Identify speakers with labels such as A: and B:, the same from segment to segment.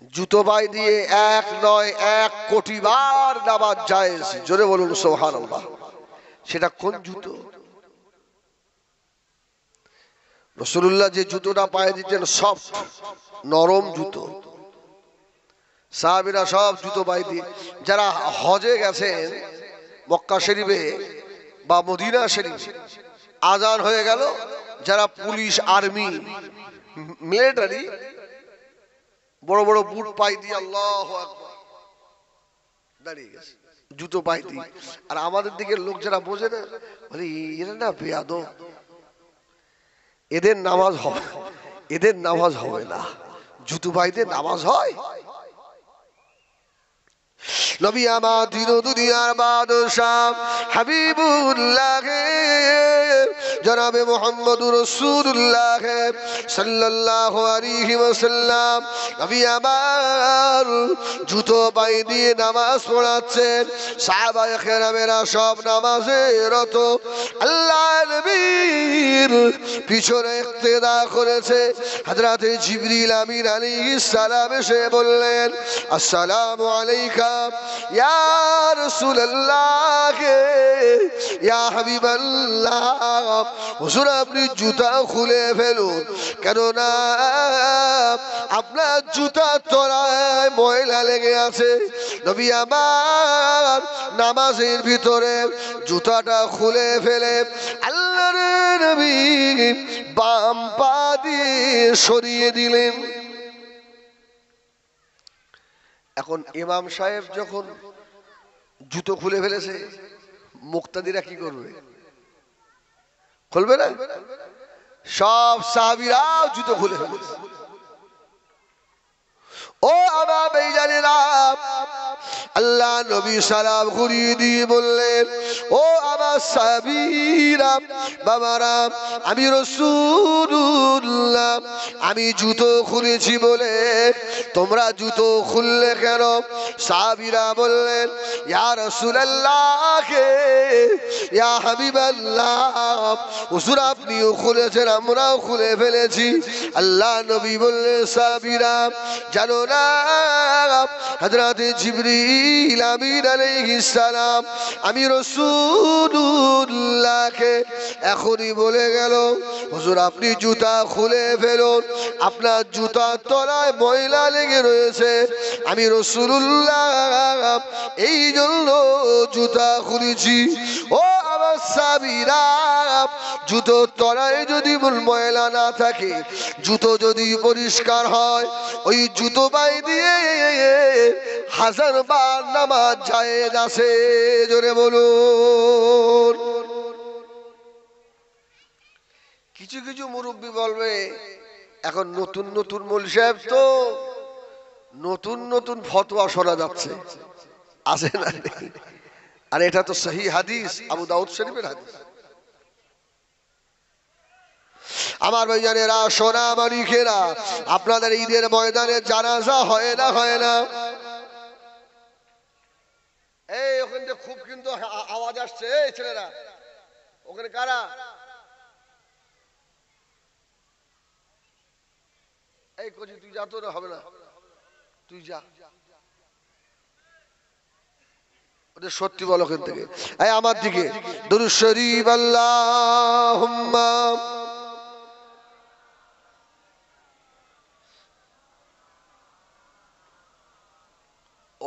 A: জুতো পায়ে দিয়ে এক নয় 1 কোটি বার নামাজ জায়েজ। জোরে বলুন সুবহানাল্লাহ। সেটা কোন জুতো? রাসূলুল্লাহ যে জুতোটা পায়ে দিতেন সফট নরম জুতো, সাহাবীরা সব জুতো পায়ে দিয়ে, যারা হজে গেছেন মক্কা শরীফে বা মদিনা শরীফে, আজান হয়ে গেল, যারা পুলিশ আর্মি মিলিটারি বড় বড় বুট পাই দিয়ে আল্লাহু আকবার দাঁড়িয়ে গেছে জুতো পাই দিয়ে। আর আমাদের দিকের লোক যারা বোঝে না বলে এরা না বেয়াদব, এদের নামাজ হবে, এদের নামাজ হবে না। জুতো পাই দিয়ে নামাজ হয়? নবী আমার দিন দুনিয়ার বাদশাহ হাবিবুল্লাহ জনাবে মুহাম্মদুর রাসূলুল্লাহ সাল্লাল্লাহু আলাইহি ওয়াসাল্লাম নবী আমার জুতো পায়ে দিয়ে নামাজ পড়াচ্ছেন। সাহাবায়ে কেরামেরা সব নামাজে রত। আল্লাহ নবীর পিছনে ইক্তেদা করেছে। হযরতে জিবরিল আমিন আলাইহিস সালাম এসে বললেন, আসসালামু আলাইকা ইয়া রাসূলুল্লাহ ইয়া হাবিবাল্লাহ। হুজুর আপনি জুতা খুলে ফেলুন, কেননা আপনার জুতার তলায় ময়লা লেগে আছে। নবী আমার নামাজের ভিতরে জুতাটা খুলে ফেলে আল্লাহর নবী বাম পা দিয়ে সরিয়ে দিলেন। এখন ইমাম সাহেব যখন জুতো খুলে ফেলেছে, মুক্তাদিরা কি করবে? খুলবে না? সব সাহাবীরা জুতো খুলে ফেলেছে। ও আমার ভাইজানেরা, আল্লাহ নবী সালাম ঘুরিয়ে দিয়ে বললেন, ও আমার সাহাবীরা বাবারা, আমি রাসূলুল্লাহ আমি জুতো খুলেছি বলে তোমরা জুতো খুললে কেন? সাহাবীরা বললেন, ইয়া রাসূলুল্লাহ ইয়া হাবিবাল্লাহ, হুজুর আপনিও খুলেছেন আমরাও খুলে ফেলেছি। আল্লাহ নবী বললেন, সাহাবীরা জানো না হযরত জিবরিল আমিন আলাইহিস সালাম আমি রাসূলুল্লাহকে এখনই বলে গেল, হুজুর আপনি জুতা খুলে ফেলুন, আপনার জুতার তলায় ময়লা লেগে রয়েছে। আমি রাসূলুল্লাহ এই জন্য জুতা খুলেছি। ও আমার সাহাবীরা, জুতোর তলায় যদি ময়লা না থাকে, জুতো যদি পরিষ্কার হয়, ওই জুতো পায়ে দিয়ে 1000 বার নামাজ জায়েজ আছে। জোরে বলুন। কিছু কিছু মুরব্বী বলবে, এখন নতুন নতুন মৌলভী সাহেব তো নতুন নতুন ফতোয়া শোনা যাচ্ছে, আছে না? আর এটা তো সহি হাদিস, আবু দাউদ শরীফের হাদিস। আমার ভাইজানেরা, সোনা মানিকেরা, আপনাদের ঈদের ময়দানে জানাজা হয় না? হয় না? এই ওখান থেকে খুব কিন্তু আওয়াজ আসছে, এই ছেলেরা ওখানে কারা? এই কচি তুই যা, তো হবে না, তুই যা, ওদের সত্যি বল ওখান থেকে। এই আমার দিকে দুরূদ শরীফ আল্লাহুম্মা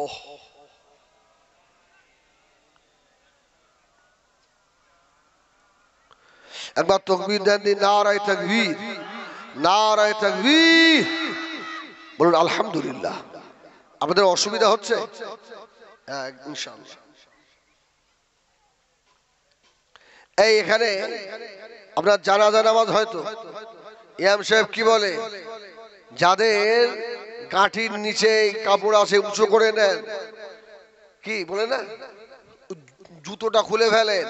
A: ওহ একবার তাকবীর দেন, নারায়ে তাকবীর, নারায়ে তাকবীর বলুন আলহামদুলিল্লাহ। আপনাদের অসুবিধা হচ্ছে? হ্যাঁ ইনশাআল্লাহ। এই এখানে আপনার জানাজা নামাজ হয়তো ইমাম সাহেব কি বলে, যাদের গাঁঠির নিচে কাপড় আছে উঁচু করে নেন, কি বলে না, জুতোটা খুলে ফেলেন।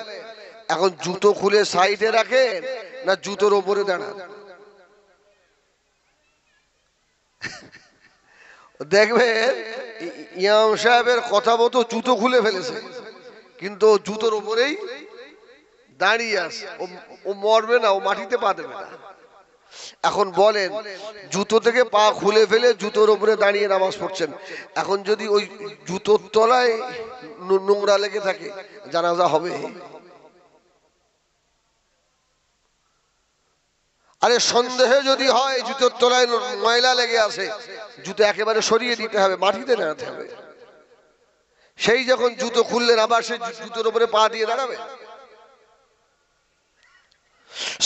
A: এখন জুতো খুলে সাইডে রাখেন না জুতোর ওপরে দাঁড়ান? দেখবেন ইমাম সাহেবের কথা মতো জুতো খুলে ফেলেছে, কিন্তু জুতোর উপরেই দাঁড়িয়ে আছে। ও মরবে না, ও মাটিতে পা দেবে না। এখন বলেন, জুতো থেকে পা খুলে ফেলে জুতোর উপরে দাঁড়িয়ে নামাজ পড়ছেন, এখন যদি ওই জুতোর তলায় নোংরা লেগে থাকে, জানাজা হবে? আরে সন্দেহে যদি হয় জুতোর তলায় ময়লা লেগে আছে, জুতো একেবারে সরিয়ে দিতে হবে, মাটিতে নাড়াতে হবে। সেই যখন জুতো খুললেন আবার সেই জুতোর উপরে পা দিয়ে দাঁড়াবে?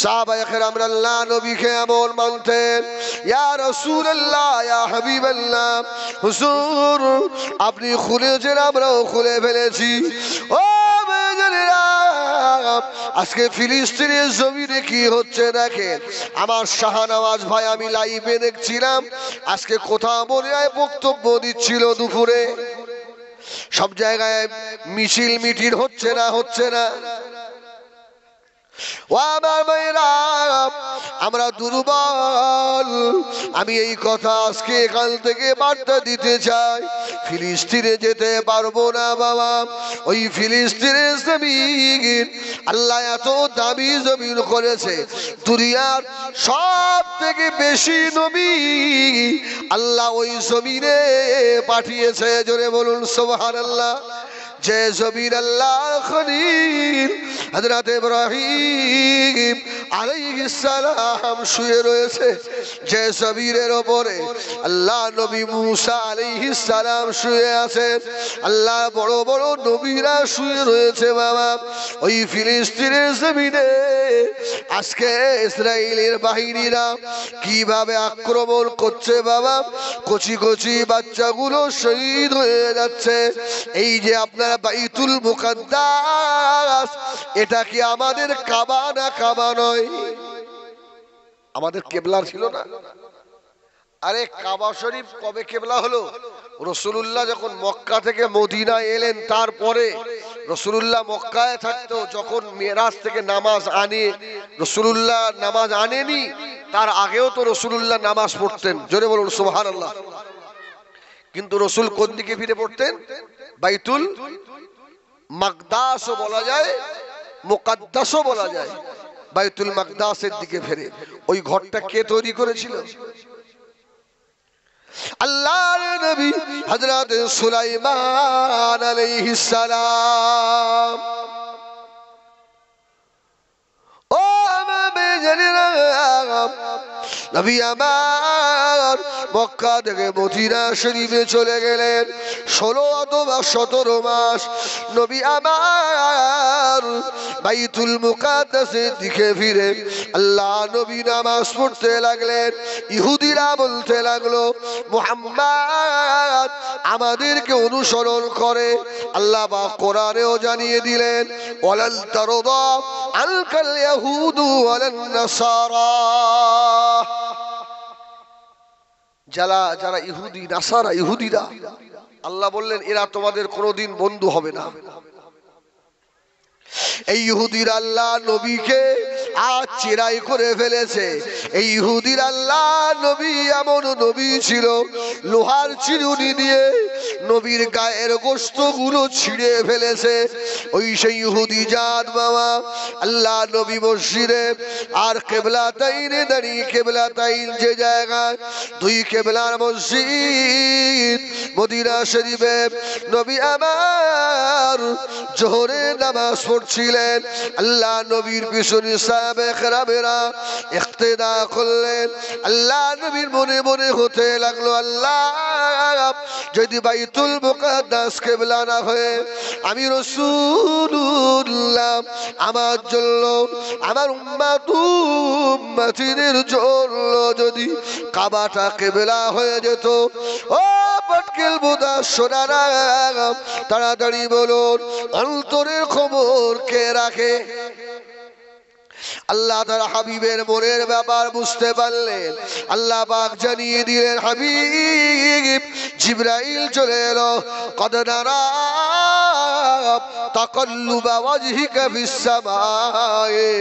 A: সাহাবায়ে কেরাম আল্লাহ নবীকে এমন মানতেন, ইয়া রাসূলুল্লাহ, ইয়া হাবিবাল্লাহ, হুজুর আপনি খুলেছেন, আমরাও খুলে ফেলেছি। ও ভাইজানেরা, আজকে ফিলিস্তিনের জমিনে কি হচ্ছে দেখেন। আমার শাহনওয়াজ ভাই, আমি লাইভে দেখছিলাম, আজকে কথা বলে বক্তব্য দিচ্ছিল দুপুরে, সব জায়গায় মিছিল মিটিং হচ্ছে না, হচ্ছে না। ও আমার ভাইরা, আমরা দুর্বল। আমি এই কথা আজকে এখান থেকে বার্তা দিতে চাই, ফিলিস্তিনে যেতে পারবো না বাবা। ওই ফিলিস্তিনের জমিন আল্লাহ এত দামি জমিন করেছে, দুনিয়ার সব থেকে বেশি নবী আল্লাহ ওই জমিনে পাঠিয়েছে। জোরে বলুন সুবহানাল্লাহ। যে জমিন আল্লাহ খলিল হযরত ইব্রাহিম আলাইহিস সালাম শুয়ে রয়েছে, যে জমিনের উপরে আল্লাহ নবী মুসা আলাইহিস সালাম শুয়ে আছেন, আল্লাহ বড় বড় নবীরা শুয়ে রয়েছে বাবা। ওই ফিলিস্তিনের জমিনে আজকে ইসরায়েলের বাহিনীরা কিভাবে আক্রমণ করছে বাবা, কচি কচি বাচ্চাগুলো শহীদ হয়ে যাচ্ছে। এই যে আপনারা বাইতুল মুকাদ্দাস, এটা কি আমাদের কাবা না কাবা নয়? আমাদের কেবলা ছিল না? আরে কাবা শরীফ কবে কেবলা হলো? রাসূলুল্লাহ যখন মক্কা থেকে মদিনা এলেন, তারপরে রাসূলুল্লাহ মক্কায় থাকতো, যখন মেরাজ থেকে নামাজ আনে, রাসূলুল্লাহ নামাজ আনেনি, তার আগেও তো রাসূলুল্লাহ নামাজ পড়তেন। জোরে বলুন সুবহানাল্লাহ। কিন্তু রাসূল কোন দিকে ফিরে পড়তেন? বাইতুল মাকদাসও বলা যায়, মুকাদ্দাসও বলা যায়, বাইতুল মাকদাসের দিকে ফিরে। ওই ঘরটা কে তৈরি করেছিল? আল্লাহর নবী হযরত সুলাইমান আলাইহিস সালাম। ও নবী আমার মক্কা থেকে মদিনা শরীফে চলে গেলেন, 16 অথবা 17 মাস নবী আমার বাইতুল মুকাদ্দাসের দিকে ফিরে আল্লাহ নবী নামাজ পড়তে লাগলেন। ইহুদিরা বলতে লাগলো, মুহাম্মদ আমাদেরকে অনুসরণ করে। আল্লাহ পাক কোরআনেও জানিয়ে দিলেন, ওয়ালান তারদা আনকাল ইয়াহুদু ওয়ালান নাসারা। যারা যারা ইহুদি নাসারা, ইহুদিরা, আল্লাহ বললেন এরা তোমাদের কোনোদিন বন্ধু হবে না। এই ইহুদির আল্লাহ নবীকে আজ চিরাই করে ফেলেছে। এই ইহুদির আল্লাহ নবী এমন নবী ছিল, লোহার চিরুনি দিয়ে নবীর গায়ের গোশতগুলো ছিঁড়ে ফেলেছে। ওই সেই ইহুদি জাত বাবা আল্লাহ নবী মসজিদে আর কিবলাতাইনে দাঁড়িয়ে, কিবলাতাইন যে জায়গায় দুই কিবলার মসজিদ মদিনা শরীফে, নবী আমার জোহরে নামাজ পড়ছিলেন। আল্লাহ নবীর পিছনে সাহাবে কেরামেরা ইক্তেদা করলেন। আল্লাহ নবীর মনে মনে হতে লাগলো, আল্লাহ যদি বাইতুল মুকাদ্দাস কিবলা না হয়ে আমি রাসূলুল্লাহ আমার জন্য, আমার উম্মতের জন্য যদি কাবাটা কিবলা হয়ে যেত। ও পাটকেল বোদা সোনারা, তাড়াতাড়ি বলুন অন্তরের খবর কে রাখে? আল্লাহ তার হাবিবের মনের ব্যাপার বুঝতে পারলেন। আল্লাহ পাক জানিয়ে দিলেন, হাবিব জিবরাইল চলে এলো। কদ নারা তাকাল্লুবা ওয়াজহিকা ফিস সামায়ে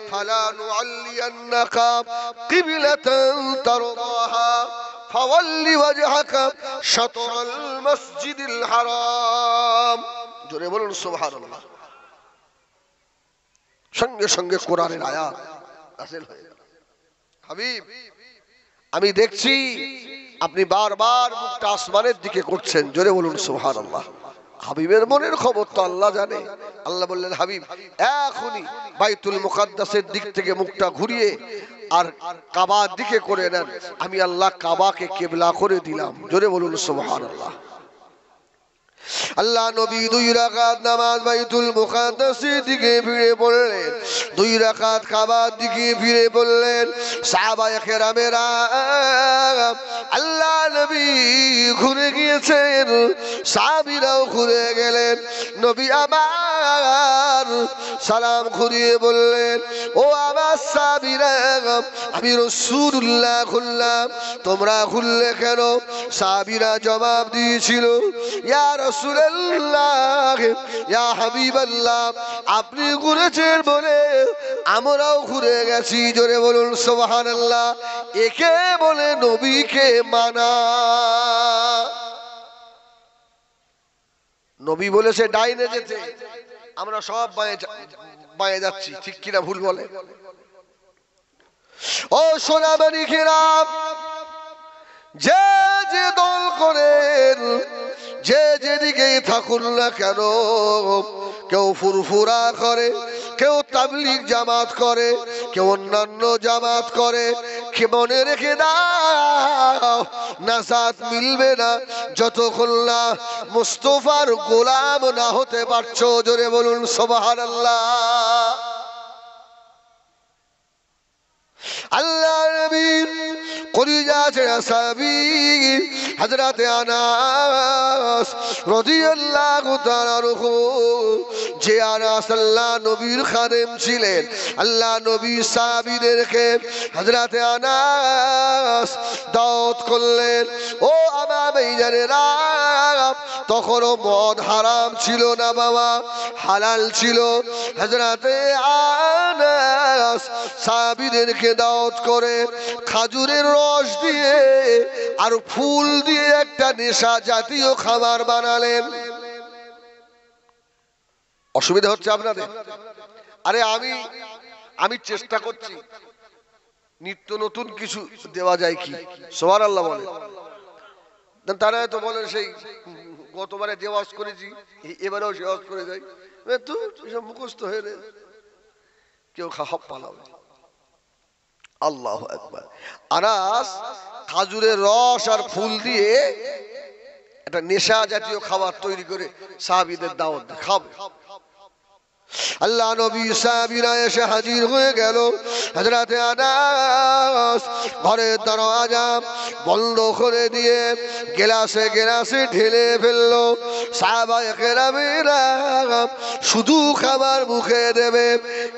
A: ফালা নুআল্লিয়ান্নাকা কিবলাতান তারদাহা ফাওয়াল্লি ওয়াজহাকা শাতরাল মসজিদিল হারাম। জোরে বলুন সুবহানাল্লাহ। সঙ্গে সঙ্গে কোরআনের আয়াত নাযিল হয়ে গেল। হাবিব, আমি দেখছি আপনি বারবার মুখটা আসমানের দিকে করছেন, জোরে বলুন সুবহানাল্লাহ। হাবিবের মনের খবর তো আল্লাহ জানে। আল্লাহ বললেন, হাবিব এখনই বাইতুল মুকাদ্দাসের দিক থেকে মুখটা ঘুরিয়ে আর কাবার দিকে করে নেন, আমি আল্লাহ কাবাকে কিবলা করে দিলাম, জোরে বলুন সুবহানাল্লাহ। আল্লাহ নবী 2 রাকাত নামাজ বাইতুল মুকাদ্দাসের দিকে ফিরে পড়লেন, 2 রাকাত কাবার দিকে ফিরে পড়লেন। সাহাবায়ে কেরামেরা আল্লাহ নবী ঘুরে গিয়েছেন, সাহাবীরাও ঘুরে গেলেন। নবী আমার সালাম ঘুরিয়ে বললেন, ও আমার সাহাবীরা, আমি রাসূলুল্লাহ খুললাম, তোমরা খুললে কেন? সাহাবীরা জবাব দিয়েছিল, ইয়া রাসূলুল্লাহ, ইয়া হাবিবাল্লাহ, আপনি ঘুরেছেন বলে আমরাও ঘুরে গেছি, জোরে বলুন সুবহানাল্লাহ। একে বলে নবীকে মানা। নবী বলেছে ডাইনে যেতে, আমরা সব বাঁয়ে যাচ্ছি, ঠিক কিনা ভুল বলে? ও সোনামণি কিরাম, যে যে দল করেন, যে যেদিকেই থাকুন না কেন, কেউ ফুরফুরা করে, কেউ তাবলীগ জামাত করে, কেউ অন্যান্য জামাত করে, কে মনে রেখে দাও, নাজাত মিলবে না যতক্ষণ না মুস্তাফার গোলাম না হতে পারছো, জোরে বলুন সুবহানাল্লাহ। আল্লাহ নবীর কলিজা ছেড়া সাহাবী হযরত আনাস রাদিয়াল্লাহু তাআলা আনহু, যে আনাস আল্লাহ নবীর খাদেম ছিলেন, আল্লাহ নবী সাহাবীদেরকে হযরত আনাস দাওয়াত করলেন, ও আমার ভাইজানেরা, তখনও মদ হারাম ছিল না বাবা, হালাল ছিল। হযরত আনাস সাহাবীদেরকে দাওয়াত করে খাজুরের রস দিয়ে আর ফুল দিয়ে একটা নেশা জাতীয় খাবার বানালেন। অসুবিধা হচ্ছে আপনাদের? আরে আমি চেষ্টা করছি নিত্য নতুন কিছু দেওয়া যায় কি, সুবহানাল্লাহ বলে। তারা তো বলেন সেই গতবারে যে ওয়াজ করেছি এবারেও সে ওয়াজ করে যাই, তো সব মুখস্থ হয়ে কেউ খাপ পালাবে। আল্লাহু আকবার। আনাস খাজুরের রস আর ফুল দিয়ে একটা নেশা জাতীয় খাবার তৈরি করে সাহাবীদের দাওয়াত দেয়, খাবে। আল্লাহ নবী সাহাবীরা এসে হাজির হয়ে গেল। হযরত আনাস ঘরের দরওয়াজা বন্ধ করে দিয়ে গ্লাসে গ্লাসে ঢেলে ফেললো। সাহাবায়ে কেরামেরা শুধু খাবার মুখে দেবে,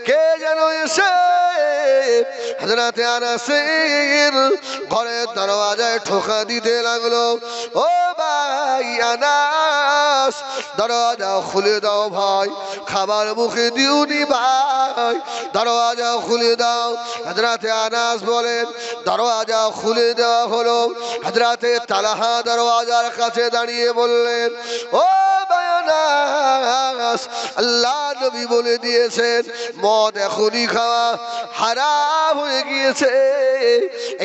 A: কে যেন এসে হযরত আনাসের ঘরের দরওয়াজায় ঠোকা দিতে লাগলো, ও ভাই আনাস, দরওয়াজা খুলে দাও ভাই, খাবার মুখে দিওনি ভাই, দরওয়াজা খুলে দাও। হযরত আনাস বলেন, দরওয়াজা খুলে দেওয়া হলো। হযরত তালহা দরওয়াজার কাছে দাঁড়িয়ে বললেন, ও ভাই আনাস, আল্লাহ নবী বলে দিয়েছেন মদ এখনই খাওয়া হারাম হয়ে গিয়েছে,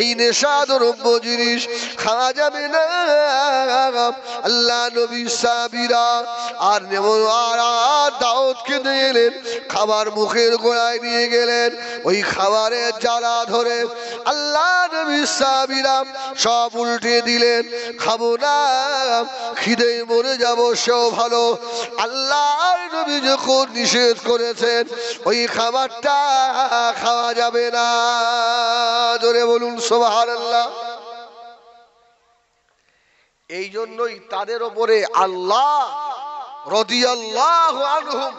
A: এই নেশাদ্রব্য জিনিস খাওয়া যাবে না। আল্লাহ নবী সাহাবীরা আর দাউদ খেতে এলেন, খাবার মুখের গোড়ায় নিয়ে গেলেন, ওই খাবারের জ্বালা ধরে আল্লাহ নবী সাহাবীরা সব উল্টে দিলেন, খাবো না, খিদে মরে যাব সেও ভালো। আল্লাহ নবী যখন নিষেধ করেছেন ওই খাবারটা খাওয়া যাবে না, জোরে বলুন সুবহানাল্লাহ। এই জন্যই তাদের ওপরে আল্লাহ রাদিয়াল্লাহু আনহুম,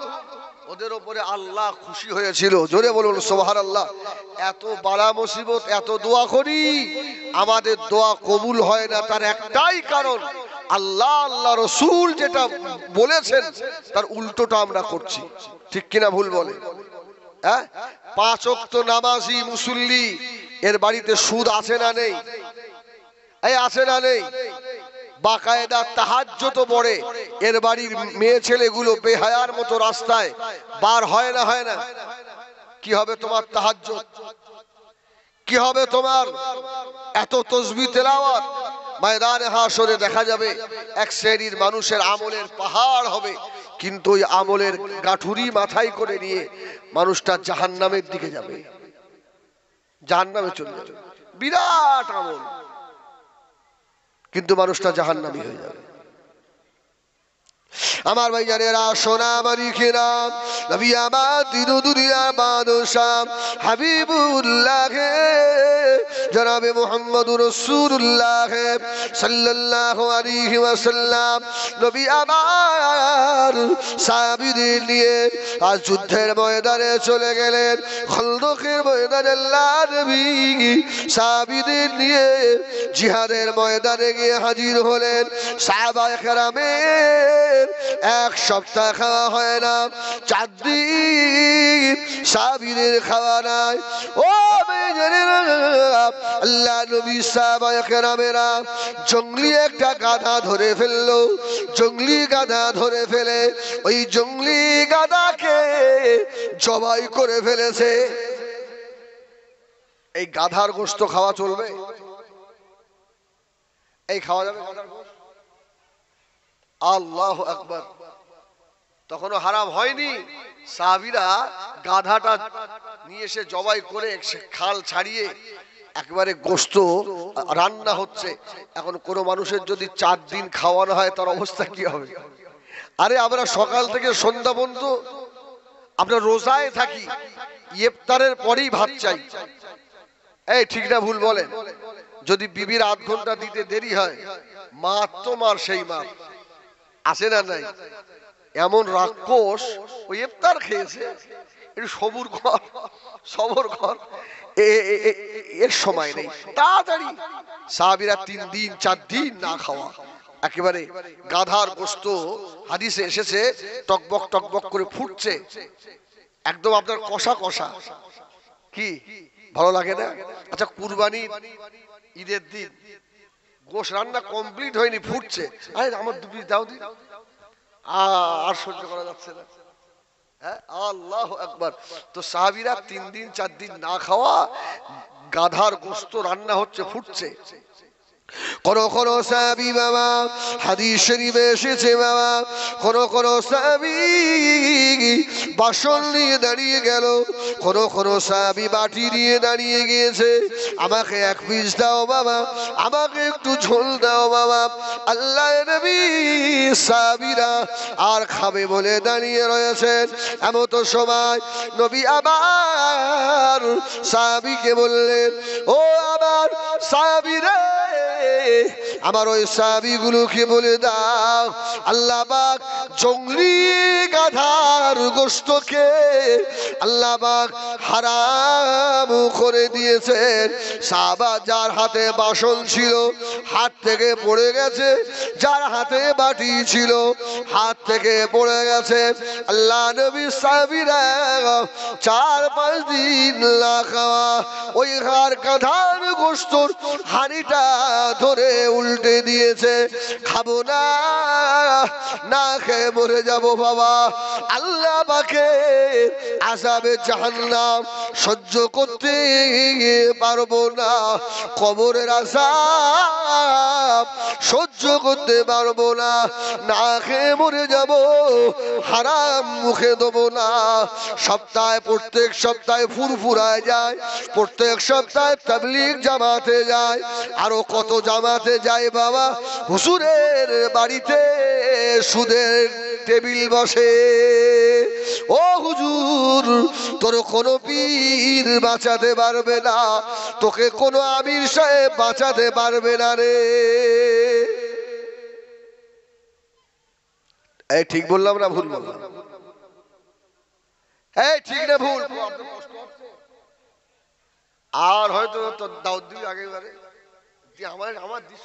A: ওদের ওপরে আল্লাহ খুশি হয়েছিল, জোরে বলুন সুবহানাল্লাহ। এত বালা মুসিবত, এত দোয়া করি, আমাদের দোয়া কবুল হয় না, তার একটাই কারণ, আল্লাহ আল্লাহ রাসূল যেটা বলেছেন তার উল্টোটা আমরা করছি, ঠিক কিনা ভুল বলে? হ্যাঁ, 5 ওয়াক্ত নামাজি মুসল্লি, এর বাড়িতে সুদ আছে না নেই? এই আছে না নেই? বাকায়দা তাহাজ্জুদ পড়ে, এর বাড়ির মেয়ে ছেলেগুলো বেহায়ার মতো রাস্তায় বার হয় না, হয় না? কি হবে তোমার তাহাজ্জুদ? কি হবে তোমার? এত তসবিহ তেলাওয়াত, ময়দানে হাসরে দেখা যাবে এক শ্রেণীর মানুষের আমলের পাহাড় হবে, কিন্তু ওই আমলের গাঠুরি মাথায় করে নিয়ে মানুষটা জাহান্নামের দিকে যাবে, জাহান্নামে চলে যাবে। বিরাট আমল, কিন্তু মানুষটা জাহান্নামী হয়ে যাবে। আমার ভাইজানেরা, সোনা মালিকেরা, নবী আমার দিন দুনিয়ার বাদশাহ হাবিবুল্লাহ জনাবে মুহাম্মদুর রাসূলুল্লাহ সাল্লাল্লাহু আলাইহি ওয়াসাল্লাম নবী আমার সাহাবীদের নিয়ে আজ যুদ্ধের ময়দানে চলে গেলেন। খন্দকের ময়দানে আল্লাহ নবী সাহাবীদের নিয়ে জিহাদের ময়দানে গিয়ে হাজির হলেন। সাহাবায়ে কেরামের এক সপ্তাহ খাওয়া হয় না, 4 দিন সাহাবীদের খাওয়া নাই। ও আল্লাহ নবী সাহাবায়ে কেরামেরা জঙ্গলি একটা গাধা ধরে ফেললো। জঙ্গলি গাধা ধরে ফেলে ওই জঙ্গলি গাধাকে জবাই করে ফেলেছে। এই গাধার গোশত খাওয়া চলবে? এই খাওয়া যাবে গাধার গোশত? আল্লাহু আকবার। তখনও হারাম হয়নি। সাহাবীরা গাধাটা নিয়ে এসে জবাই করে খাল ছাড়িয়ে একবারে গোশত রান্না হচ্ছে। এখন কোন মানুষের যদি 4 দিন খাওয়ানো হয় তার অবস্থা কি হবে? আরে আমরা সকাল থেকে সন্ধ্যা পর্যন্ত আমরা রোজায় থাকি, ইফতারের পরেই ভাত চাই। এই ঠিক না ভুল বলেন? যদি বিবির আধ ঘন্টা দিতে দেরি হয়, মার তো মার, সেই মার আসে না নাই? এমন রাক্ষস ওই ইফতার খেয়েছে, একটু সবুর কর, সবর কর, এর সময় নেই, তাড়াতাড়ি। সাহাবীরা 3 দিন 4 দিন না খাওয়া, একেবারে গাধার গোশত হাদিসে এসেছে টকবক টকবক করে ফুটছে, একদম আপনার কষা কষা। কি ভালো লাগে না? আচ্ছা, কুরবানির ঈদের দিন গোশ রান্না কমপ্লিট হয়নি, ফুটছে, আরে আমার 2 পিস দাও দিন, আর সহ্য করা যাচ্ছে না। হ্যাঁ, আল্লাহু আকবার। তো সাহাবীরা 3 দিন 4 দিন না খাওয়া, গাধার গোশত রান্না হচ্ছে, ফুটছে। কোন কোন সাহাবী বাবা হাদিস শরীফে এসেছে বাবা, কোন সাহাবী বাসন নিয়ে দাঁড়িয়ে গেল, কোন সাহাবী বাটি নিয়ে দাঁড়িয়ে গিয়েছে, আমাকে 1 পিস দাও বাবা, আমাকে একটু ঝোল দাও বাবা। আল্লাহর নবী সাহাবীরা আর খাবে বলে দাঁড়িয়ে রয়েছেন। এমন সময় নবী আবার সাহাবীকে বললেন, ও আমার সাহাবীরা, আমার ওই সাহাবীগুলোকে বলে দাও, আল্লাহ পাক জঙ্গলি গাধার গোশতকে আল্লাহ পাক হারাম করে দিয়েছেন। সাহাবা যার হাতে বাসন ছিল হাত থেকে পড়ে গেছে, যার হাতে বাটি ছিল হাত থেকে পড়ে গেছে। আল্লাহ নবী সাহাবীরা 4-5 দিন না খাওয়া ওই গাধার গোশতর হাঁড়িটা ধরে উল্টে দিয়েছে। খাবো না, না খেয়ে মরে যাব বাবা, আল্লাহ পাকের আযাবে জাহান্নাম সহ্য করতে পারবো না, কবরের আযাব সহ্য করতে পারবো না, না খেয়ে মরে যাব, হারাম মুখে দেবো না। সপ্তাহে প্রত্যেক সপ্তাহে ফুরফুরায় যায়, প্রত্যেক সপ্তাহে তাবলীগ জামাতে যায়, আরো কত জামাতে যায় বাবা। হুজুরের বাড়িতে সুদের টেবিল বসে, ও হুজুর তোর কোনো পীর বাঁচাতে পারবে না, তোকে কোনো আমির সাহেব বাঁচাতে পারবে না রে। এই ঠিক বললাম না ভুল বললাম? এই ঠিক না ভুল? আর হয়তো তোর দাউদ দিবি আগেবারে, আমার দিস।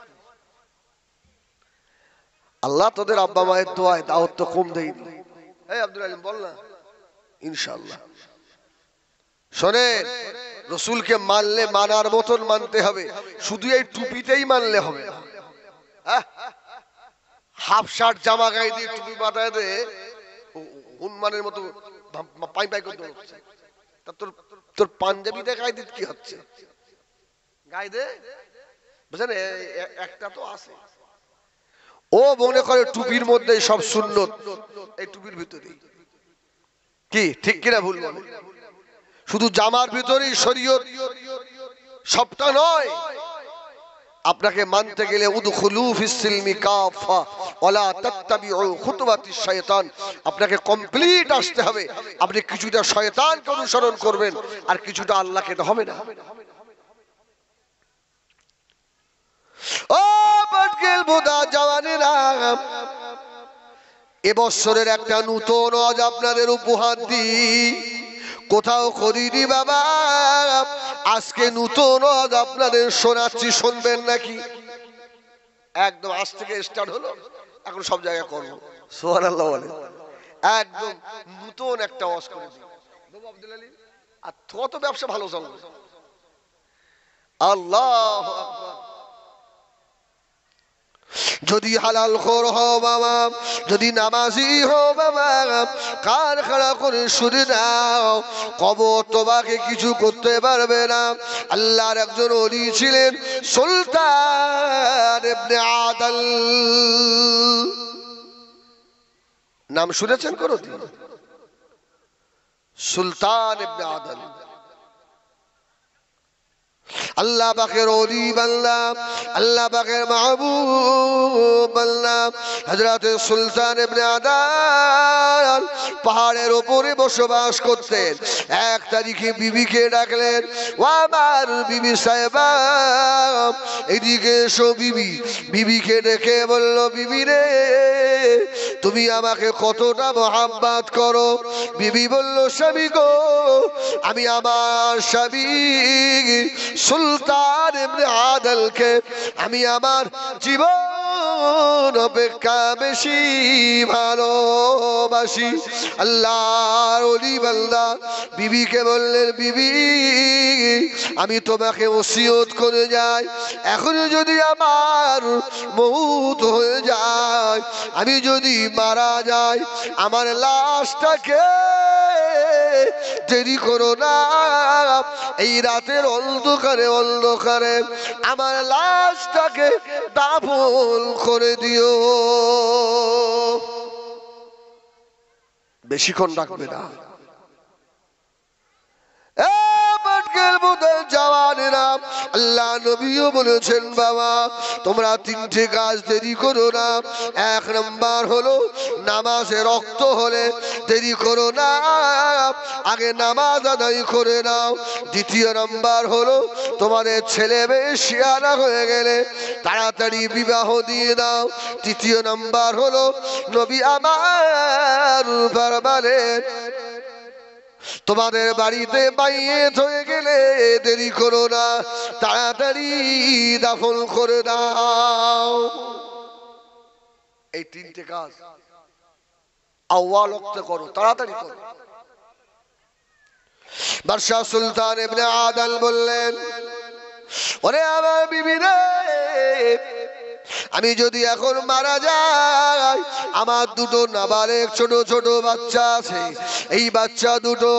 A: আল্লাহ তোদের আব্বা মায়ের দোয়ায় দাউদ তো কম দেয়নি। এই আব্দুল আলিম বল না, ইনশাআল্লাহ। শোনেন, রসুলকে মানলে মানার মতন মানতে হবে, শুধু এই টুপিতেই মানলে হবে না। হাফ শার্ট জামা গায়ে দিয়ে টুপি মাথায় দিয়ে হনুমানের মতো পাই পাই করতে হচ্ছে, তোর পাঞ্জাবি দেখাই দিত কি হচ্ছে? গায়ে দে, বুঝলেন? একটা তো আছে, ও মনে করে টুপির মধ্যে সব সুন্নত, এই টুপির ভিতরে কি ঠিক কিনা ভুল বলে? শুধু জামার ভিতরেই শরীয়ত সবটা নয়, আপনাকে মানতে গেলে উদখুলু ফিস সিলমি কাফা ওয়ালা তাত্তাবিউ খুতুওয়াতিশ শায়তান, আপনাকে কমপ্লিট আসতে হবে। আপনি কিছুটা শয়তানকে অনুসরণ করবেন আর কিছুটা আল্লাহকে, তো হবে না। ও পাটকেল বোদা জওয়ানেরা, এবছরের একটা নতুন ওয়াজ আপনাদের উপহার দিই, কোথাও করিনি বাবা, আজকে নতুন ওয়াজ আপনাদের শোনাচ্ছি, শুনবেন নাকি? একদম আজ থেকে স্টার্ট হলো, এখন সব জায়গায় করবো, সুবহানাল্লাহ বলে। একদম নতুন একটা ওয়াজ করে দিই বাবু আব্দুল আলী, আর কত ব্যবসা ভালো চলবে। আল্লাহু আকবার। যদি হালাল খোর হো বাবা, যদি নামাজি হো বাবা, কান খাড়া করে শুনে নাও, কবর তোমাকে কিছু করতে পারবে না। আল্লাহর একজন ওলি ছিলেন সুলতান ইবনে আদল, নাম শুনেছেন কোনদিন? সুলতান ইবনে আদল, আল্লাহ পাকের ওলি বান্দা, আল্লাহ পাকের মাহবুব বান্দা হযরত সুলতান ইবনে আদল পাহাড়ের উপরে বসবাস করতেন। এক তারিখে বিবিকে ডাকলেন, ও আমার বিবি সাহেবা এদিকে এসো। বিবিকে ডেকে বলল, বিবি রে তুমি আমাকে কতটা মহাব্বত করো? বিবি বলল, স্বামী গো, আমি আমার স্বামী সুলতান ইবনে আদলকে আমি আমার জীবন অপেক্ষা বেশি ভালোবাসি। আল্লাহর ওলি বান্দা বিবিকে বললেন, বিবি আমি তোমাকে ওসিয়ত করে যাই, এখন যদি আমার মউত হয়ে যায়, আমি যদি মারা যাই, আমার লাশটাকে দেরি করো না, এই রাতের অন্ধকারে আমার লাশটাকে দাফন করে দিও। বেশিক্ষণ রাখবে না। আল্লাহ নবীও বলেছেন, বাবা তোমরা তিনটে কাজ দেরি করো না। এক নাম্বার হলো নামাজে রক্ত হলে দেরি করো না, আগে নামাজ আদায় করে নাও। দ্বিতীয় নাম্বার হলো তোমাদের ছেলে মেয়ে শিয়ানা হয়ে গেলে তাড়াতাড়ি বিবাহ দিয়ে দাও। তৃতীয় নাম্বার হলো নবী আমার ফরমালেন, তোমাদের বাড়িতে বাইয়েত হয়ে গেলে দেরি করো না, তাড়াতাড়ি দাফন করে দাও। এই তিনটে কাজ আউয়াল ওয়াক্তে করো, তাড়াতাড়ি করো। বাদশাহ সুলতান ইবনে আদল বললেন, ওরে আমার বিবি রে, আমি যদি এখন মারা যাই, আমার দুটো নাবালেক ছোট ছোট বাচ্চা আছে, এই বাচ্চা দুটো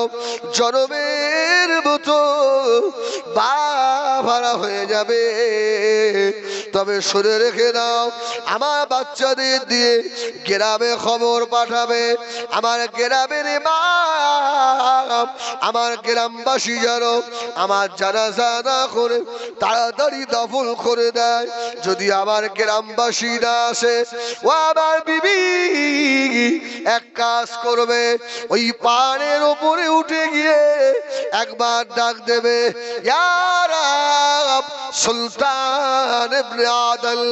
A: জনমের মতো বাভারা হয়ে যাবে। তবে শুনে রেখে দাও, আমার বাচ্চাদের দিয়ে গ্রামে খবর পাঠাবে, আমার গ্রামের মা, আমার গ্রামবাসী যেন আমার জানাজা না করে তাড়াতাড়ি দাফন করে দেয়। যদি আমার গ্রামবাসী না আসে, ও আমার বিবি এক কাজ করবে, ওই পাহাড়ের উপরে উঠে গিয়ে একবার ডাক দেবে, ইয়া রাব সুলতান ইবনে আদল।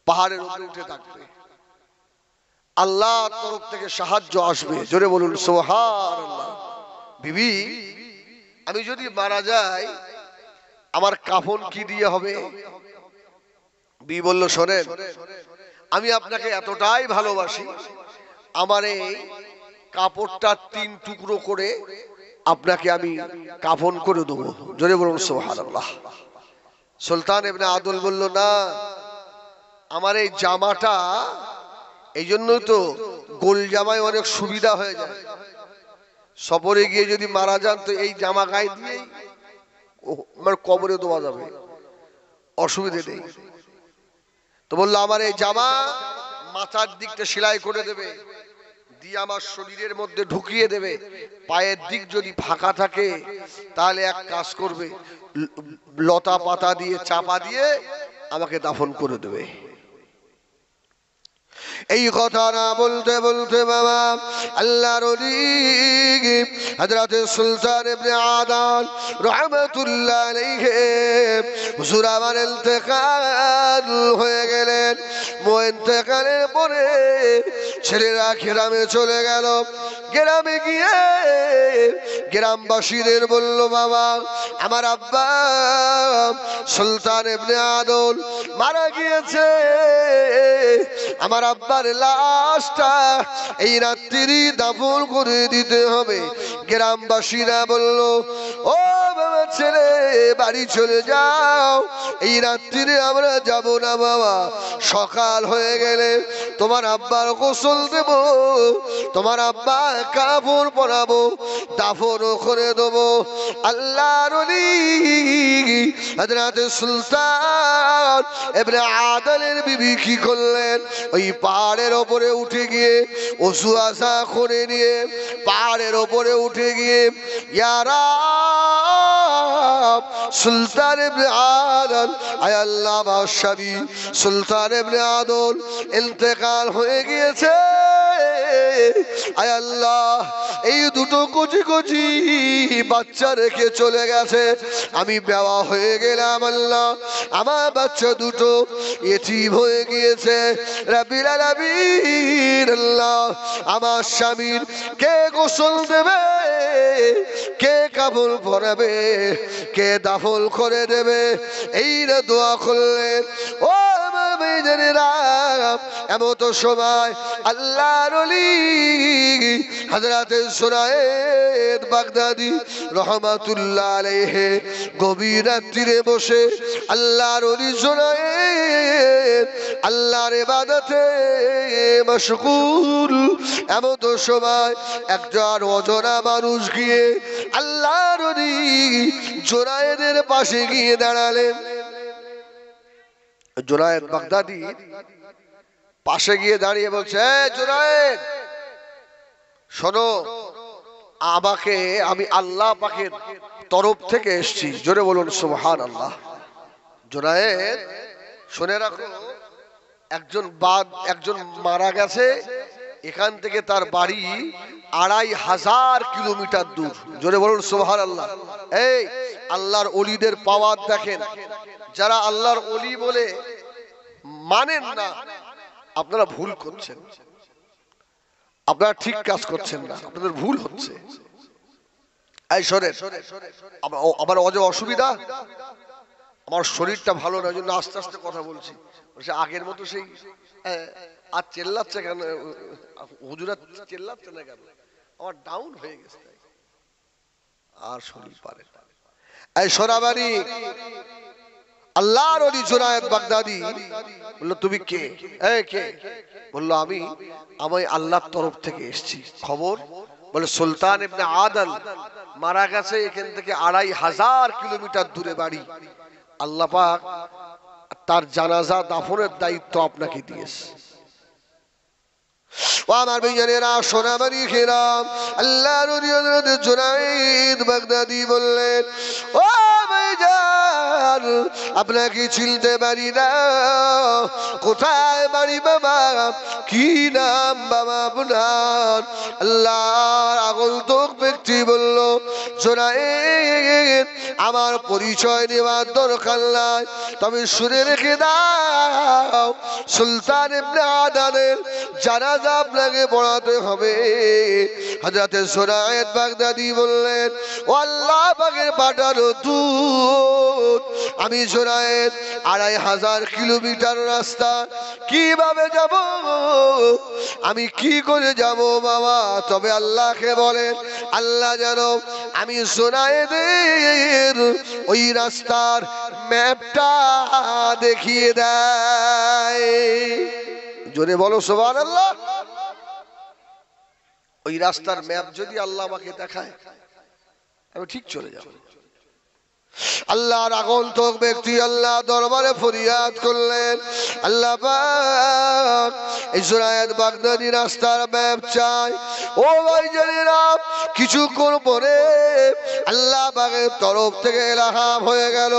A: পাহাড়ের উপরে উঠে থাকবে, আল্লাহর তরফ থেকে সাহায্য আসবে। জোরে বলুন সুবহানাল্লাহ। বিবি আমি যদি মারা যাই, আমার কাফন কি দিয়ে হবে? বিবি বলল, শোনেন আমি আপনাকে এতটাই ভালোবাসি, আমার এই কাপড়টা 3 টুকরো করে আপনাকে আমি কাফন করে দেবো। জোরে বলুন সুবহানাল্লাহ। সুলতান ইবনে আদল বলল, না, আমার এই জামাটা, এই জন্যই তো গোল জামায় অনেক সুবিধা হয়ে যায়। সফরে গিয়ে যদি মারা যান তো এই জামা গায়ে দিয়েই মানে কবরে দেওয়া যাবে, অসুবিধে নেই। তো বললো আমার এই জামা মাথার দিকটা সেলাই করে দেবে, দিয়ে আমার শরীরের মধ্যে ঢুকিয়ে দেবে, পায়ের দিক যদি ফাঁকা থাকে তাহলে এক কাজ করবে, লতা পাতা দিয়ে চাপা দিয়ে আমাকে দাফন করে দেবে। এই কথা না বলতে বলতে বাবা আল্লাহর ওলি হযরত সুলতান ইবনে আদান রাহমাতুল্লাহ আলাইহি হুজুর আমার ইন্তেকাল হয়ে গেলেন। ইন্তেকালের পরে ছেলেরা গ্রামে চলে গেল। গ্রামে গিয়ে গ্রামবাসীদের বলল বাবা আমার আব্বা সুলতান ইবনে আদল মারা গিয়েছে, আমার আব্বার লাশটা এই রাত্রি দাফন করে দিতে হবে। গ্রামবাসীরা বলল ও বাবা ছেলে বাড়ি চলে যাও, এই রাত্রি আমরা যাব না বাবা, সকাল হয়ে গেলে তোমার আব্বার গোসল দেব, তোমার আব্বা কাপড় পরাবো, দাফনও করে দেবো। আল্লাহর ওলি হযরত সুলতান ইবনে আদলের বিবি কি করলেন, ওই পাহাড়ের ওপরে উঠে গিয়ে ওযু আসা করে নিয়ে পাহাড়ের ওপরে উঠে গিয়ে ইয়া রাব সুলতান ইবনে আদল, আয় আল্লাহ আমার স্বামী সুলতান ইবনে আদল ইন্তেকাল হয়ে গিয়েছে, আয় আল্লাহ এই দুটো কচি কচি বাচ্চা রেখে চলে গেছে, আমি বেওয়া হয়ে গেলাম আল্লাহ, আমার বাচ্চা দুটো এতিম হয়ে গিয়েছে। রাব্বিল আলামিন আল্লাহ আমার স্বামীর কে গোসল দেবে, কে কাপড় পরাবে, কে দাফন করে দেবে, এই না দোয়া করলেন। ও এমত সময় আল্লাহর ওলি হযরত জুনায়েদ বাগদাদী রাহমাতুল্লাহ আলাইহি গভীর রাত্রিরে বসে আল্লাহর ওলি জুনায়েদ আল্লাহর ইবাদতে মশগুল। এমত সময় একজন অজানা মানুষ গিয়ে আল্লাহর ওলি জুনায়েদের পাশে গিয়ে দাঁড়ালেন। জুনায়েদ বাগদাদী পাশে গিয়ে দাঁড়িয়ে বলছে জুনায়েদ শোনো, আমাকে আমি আল্লাহ পাকের তরফ থেকে এসেছি, জোরে বলুন সুবহানাল্লাহ। জুনায়েদ শুনে রাখো, একজন মারা গেছে, এখান থেকে তার বাড়ি ২৫০০ কিলোমিটার দূর, জোরে বলুন সুবহানাল্লাহ। এই আল্লাহর ওলিদের পাওয়ার দেখেন, যারা আল্লাহর ওলি বলে মানেন না আপনারা ভুল করছেন, আপনারা ঠিক কাজ করছেন না, আপনাদের ভুল হচ্ছে। এই শোনেন, আমার অসুবিধা, আমার শরীরটা ভালো না, জন্য আস্তে আস্তে কথা বলছি। আগের মতো সেই আর চেল্লাচ্ছে কেন, হুজুরা চেল্লাচ্ছে না কেন, আমার ডাউন হয়ে গেছে আর শরীর পারে। এই সোনাবাড়ি আল্লাহর ওলি জুনায়েদ বাগদাদী বলল তুমি কে? কে? বলল আমি আল্লাহর তরফ থেকে এসেছি। খবর? বলে সুলতান ইবনে আদল মারা গেছে, এখান থেকে ২৫০০ কিলোমিটার দূরে বাড়ি, আল্লাহ পাক তার জানাজা দাফনের দায়িত্ব আপনাকে দিয়েছে। ও আমার ভাইজানেরা সোনাবাড়ি খেলাম, আল্লাহর ওলি হযরত জুনায়েদ বাগদাদী বললেন ও ভাইজান আপনাকে চিনতে পারি না, কোথায় বাড়ি বাবা, কি নাম বাবা আপনার? আল্লাহর আগন্তুক ব্যক্তি বলল জুনায়েদ আমার পরিচয় নেওয়ার দরকার নাই, তবে শুনে রেখে দাও সুলতান ইবনে আদলের জানাজা আপনাকে পড়াতে হবে। হযরত জুনায়েদ বাগদাদী বললেন ও আল্লাহ পাকের পাঠানো দূত, আমি জুনায়েদ ২৫০০ কিলোমিটার রাস্তা কিভাবে যাব, আমি কি করে যাব বাবা? তবে আল্লাহকে বলেন, আল্লাহ যেন আমি জুনায়েদের ওই রাস্তার ম্যাপটা দেখিয়ে দেয়। জোরে বলো সুবহানাল্লাহ। ওই রাস্তার ম্যাপ যদি আল্লাহ আমাকে দেখায় আমি ঠিক চলে যাব। আল্লাহর আগন্তুক ব্যক্তি আল্লাহ দরবারে ফরিয়াদ করলেন, আল্লাহ পাক এই জুনায়েদ বাগদাদি রাস্তার ম্যাপ চাই। ও ভাইজানেরা, কিছুক্ষণ পরে আল্লাহ পাকের তরফ থেকে ইলহাম হয়ে গেল,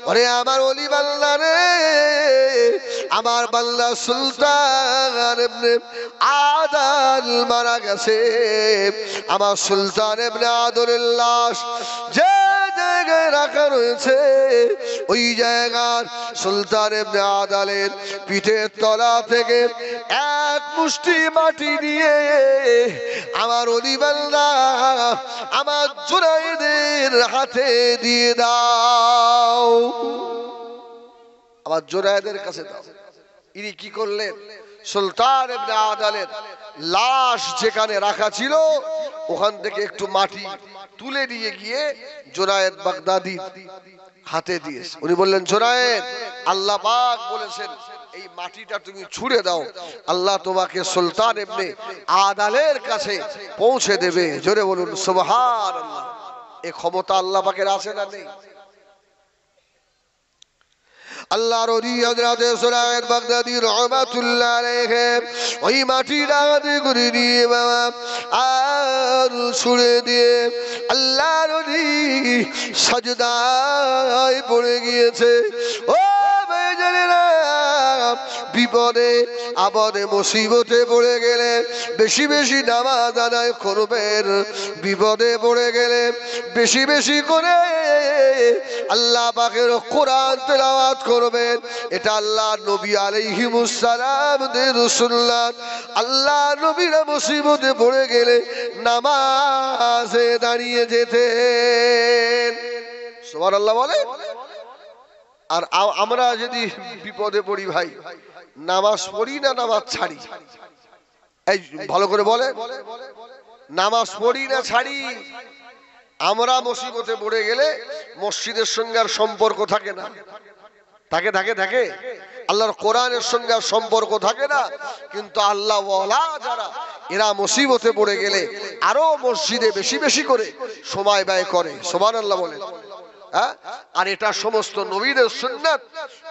A: ওরে আমার ওলি বান্দা রে, আমার বান্দা সুলতান ইবনে আদাল মারা গেছে। আমার সুলতান ইবনে আদলের লাশ যে জায়গায় রাখা রয়েছে ওই জায়গার সুলতান ইবনে আদালের পিঠের তলা থেকে এক মুষ্টি মাটি নিয়ে আমার ওলি বান্দা আমার জুনায়েদের হাতে দিয়ে দাও, আমার জুনায়েদের কাছে দাও। ইনি কি করলেন? সুলতান ইবনে আদালের লাশ যেখানে রাখা ছিল ওখান থেকে একটু মাটি তুলে নিয়ে গিয়ে জুনায়েদ বাগদাদির হাতে দিয়েছে। উনি বললেন, জুনায়েদ, আল্লাহ পাক বলেছেন এই মাটিটা তুমি ছুঁড়ে দাও, আল্লাহ তোমাকে সুলতান ইবনে আদালের কাছে পৌঁছে দেবে। জোরে বলুন সুবহানাল্লাহ। এই ক্ষমতা আল্লাহ পাকের আছে না নেই? আল্লাহর ওলি হযরত জুনায়েদ বাগদাদি রাহমাতুল্লাহ আলাইহি ওই মাটিটা হাতে করে নিয়ে বাবা আর ছুঁড়ে দিয়ে আল্লাহর ওলি সাজদায় পড়ে গিয়েছে। ও ভাইজানেরা, বিপদে আপদে মুসিবতে পড়ে গেলে বেশি বেশি নামাজ আদায় করবেন, বিপদে পড়ে গেলে বেশি বেশি করে আল্লাহ পাকের কোরআন তেলাওয়াত করবেন। এটা আল্লাহ নবী আলাইহিমুস সালাম দের সুন্নাত। আল্লাহ নবীরা মুসিবতে পড়ে গেলে নামাজে দাঁড়িয়ে যেতেন। সুবহানাল্লাহ বলে। আর আমরা যদি বিপদে পড়ি ভাই, নামাজ পড়ি না নামাজ ছাড়ি? এই ভালো করে বলে, নামাজ পড়ি না ছাড়ি? আমরা মুসিবতে পড়ে গেলে মসজিদের সঙ্গে আর সম্পর্ক থাকে না। থাকে থাকে থাকে আল্লাহর কোরআনের সঙ্গে আর সম্পর্ক থাকে না। কিন্তু আল্লাহ ওয়ালা যারা, এরা মুসিবতে পড়ে গেলে আরো মসজিদে বেশি বেশি করে সময় ব্যয় করে। সুবহানাল্লাহ বলে। আর এটা সমস্ত নবীদের সুন্নাত।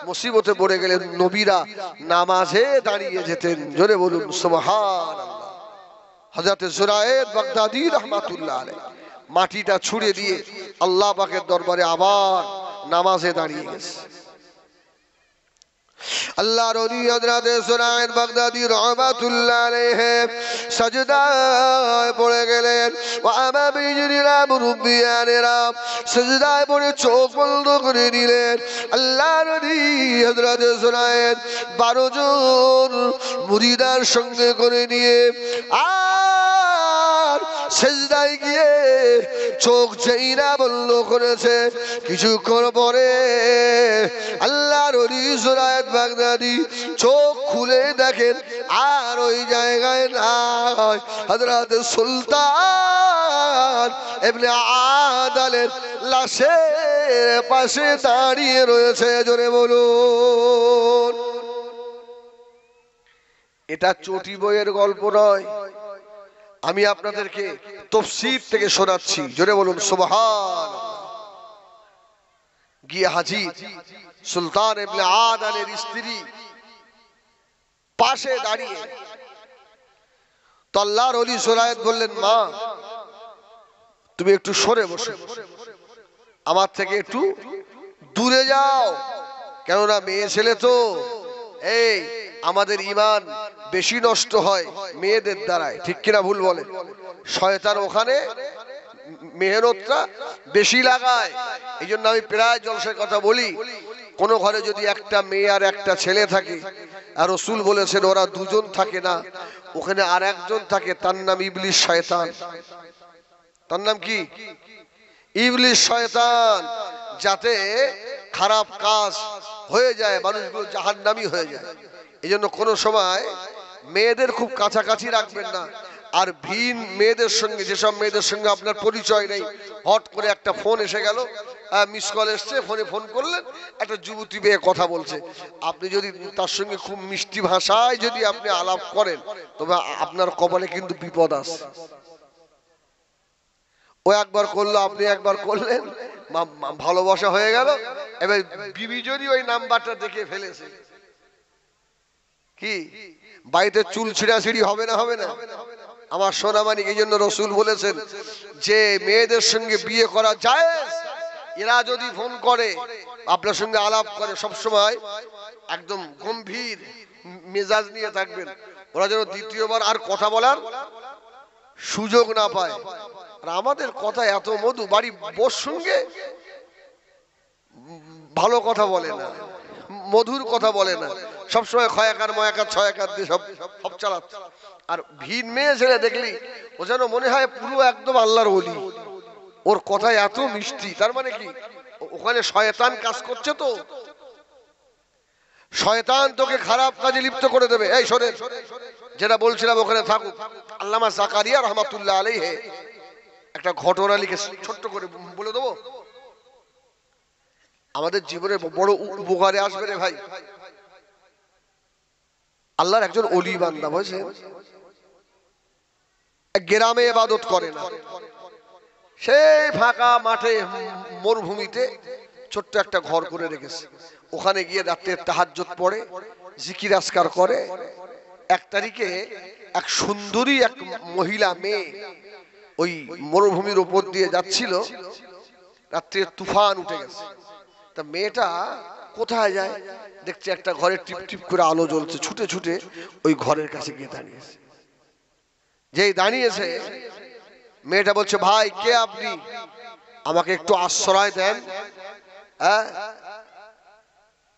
A: মুসিবতে পড়ে গেলে নবীরা নামাজে দাঁড়িয়ে যেতেন। জোরে বলুন সুবহানাল্লাহ। হযরত জুনায়েদ বাগদাদি রাহমাতুল্লাহ আলাইহি মাটিটা ছুঁড়ে দিয়ে আল্লাহ পাকের দরবারে আবার নামাজে দাঁড়িয়ে গেছে। আল্লাহর ওলি হযরত জুনায়েদ বাগদাদি রাহমাতুল্লাহ আলাইহি সাজদায় পড়ে গেলেন। ওয়া আমা বিজরিলা মুরব্বিয়ানেরা সাজদায় পড়ে চোখ বন্ধ করে দিলেন। আল্লাহর ওলি হযরত জুনায়েদ 12 জন মুরিদার সঙ্গে করে নিয়ে আর সেজদায় গিয়ে চোখ যেইনা বন্ধ করেছে, কিছুক্ষণ পরে আল্লাহর ওলি জুনায়েদ বাগদাদি চোখ খুলে দেখেন আর ওই জায়গায় নাই হযরত সুলতান ইবনে আদালের লাশের পাশে দাঁড়িয়ে রয়েছে। জোরে বলুন। এটা চটি বইয়ের গল্প নয়, আমি আপনাদেরকে তাফসীর থেকে শোনাচ্ছি। জোরে বলুন সুবহানাল্লাহ। গিয়ে হাজির সুলতান ইবনে আদালের স্ত্রী পাশে দাঁড়িয়ে। তো আল্লাহর ওলি জুনায়েদ বললেন, মা তুমি একটু সরে বসো, আমার থেকে একটু দূরে যাও, কেননা মেয়ে ছেলে তো, এই আমাদের ঈমান বেশি নষ্ট হয় মেয়েদের দ্বারায়, ঠিক কিনা ভুল বলে? শয়তান ওখানে মেহনতটা বেশি লাগায়। এই জন্য আমি প্রায় জলসার কথা বলি, কোন ঘরে যদি একটা মেয়ে আর একটা ছেলে থাকে, আর রাসূল বলেছেন ওরা দুজন থাকে না, ওখানে আর একজন থাকে, তার নাম ইবলিস শয়তান। তার নাম কি? ইবলিস শয়তান। যাতে খারাপ কাজ হয়ে যায়, মানুষগুলো জাহান্নামী হয়ে যায়। এই জন্য কোনো সময় মেয়েদের খুব কাছাকাছি রাখবেন না। আর ভিন মেয়েদের সঙ্গে, যেসব মেয়েদের সঙ্গে আপনার পরিচয় নেই, হট করে একটা ফোন এসে গেল, মিস কল এসছে, ফোনে ফোন করলেন, একটা যুবতী মেয়ে কথা বলছে, আপনি যদি তার সঙ্গে খুব মিষ্টি ভাষায় যদি আপনি আলাপ করেন, তবে আপনার কপালে কিন্তু বিপদ আছে। ও একবার করলো, আপনি একবার করলেন, ভালোবাসা হয়ে গেল। এবার বিবি যদি ওই নাম্বারটা দেখে ফেলেছে, কি বাড়িতে চুল ছিঁড়াছিঁড়ি হবে না? হবে না? আমার সোনামানিক, এই জন্য রসুল বলেছেন যে মেয়েদের সঙ্গে বিয়ে করা যায়, এরা যদি ফোন করে আপনার সঙ্গে আলাপ করে, সবসময় একদম গম্ভীর মেজাজ নিয়ে থাকবেন, ওরা যেন দ্বিতীয়বার আর কথা বলার সুযোগ না পায়। আর আমাদের কথা এত মধু, বাড়ি বোর সঙ্গে ভালো কথা বলে না, মধুর কথা বলে না, সবসময় খয়াকার ময়াকার ছয়াকার দিয়ে সব সব চালাচ্ছে। আর ভিন মেয়ে ছেলে দেখলি ও যেন মনে হয় পুরো একদম আল্লাহর ওলি, ওর কথা এত মিষ্টি। তার মানে কি, ওখানে শয়তান কাজ করছে, তো শয়তান তোকে খারাপ কাজে লিপ্ত করে দেবে। এই শোনেন, যেটা বলছিলাম ওখানে থাকুক। আল্লামা জাকারিয়া রহমাতুল্লাহ আলাইহি একটা ঘটনা লিখে ছোট্ট করে বলে দেবো, আমাদের জীবনে বড় উপকারে আসবে রে ভাই। আল্লাহর একজন ওলি বান্দা, বুঝছেন, গ্রামে ইবাদত করে না, সেই ফাঁকা মাঠে মরুভূমিতে ছোট্ট একটা ঘর করে রেখেছে। ওখানে গিয়ে রাতে তাহাজ্জুদ পড়ে, জিকির আজকার করে। এক তারিখে এক সুন্দরী এক মহিলা মেয়ে ওই মরুভূমির উপর দিয়ে যাচ্ছিল, রাত্রে তুফান উঠে গেছে। তা মেয়েটা কোথায় যায়, দেখছে একটা ঘরে টিপ টিপ করে আলো জ্বলছে, ছুটে ছুটে ওই ঘরের কাছে গিয়ে দাঁড়িয়েছে। যেই দাঁড়িয়েছে, মেয়েটা বলছে, ভাই কে আপনি, আমাকে একটু আশ্রয় দেন। হ্যাঁ,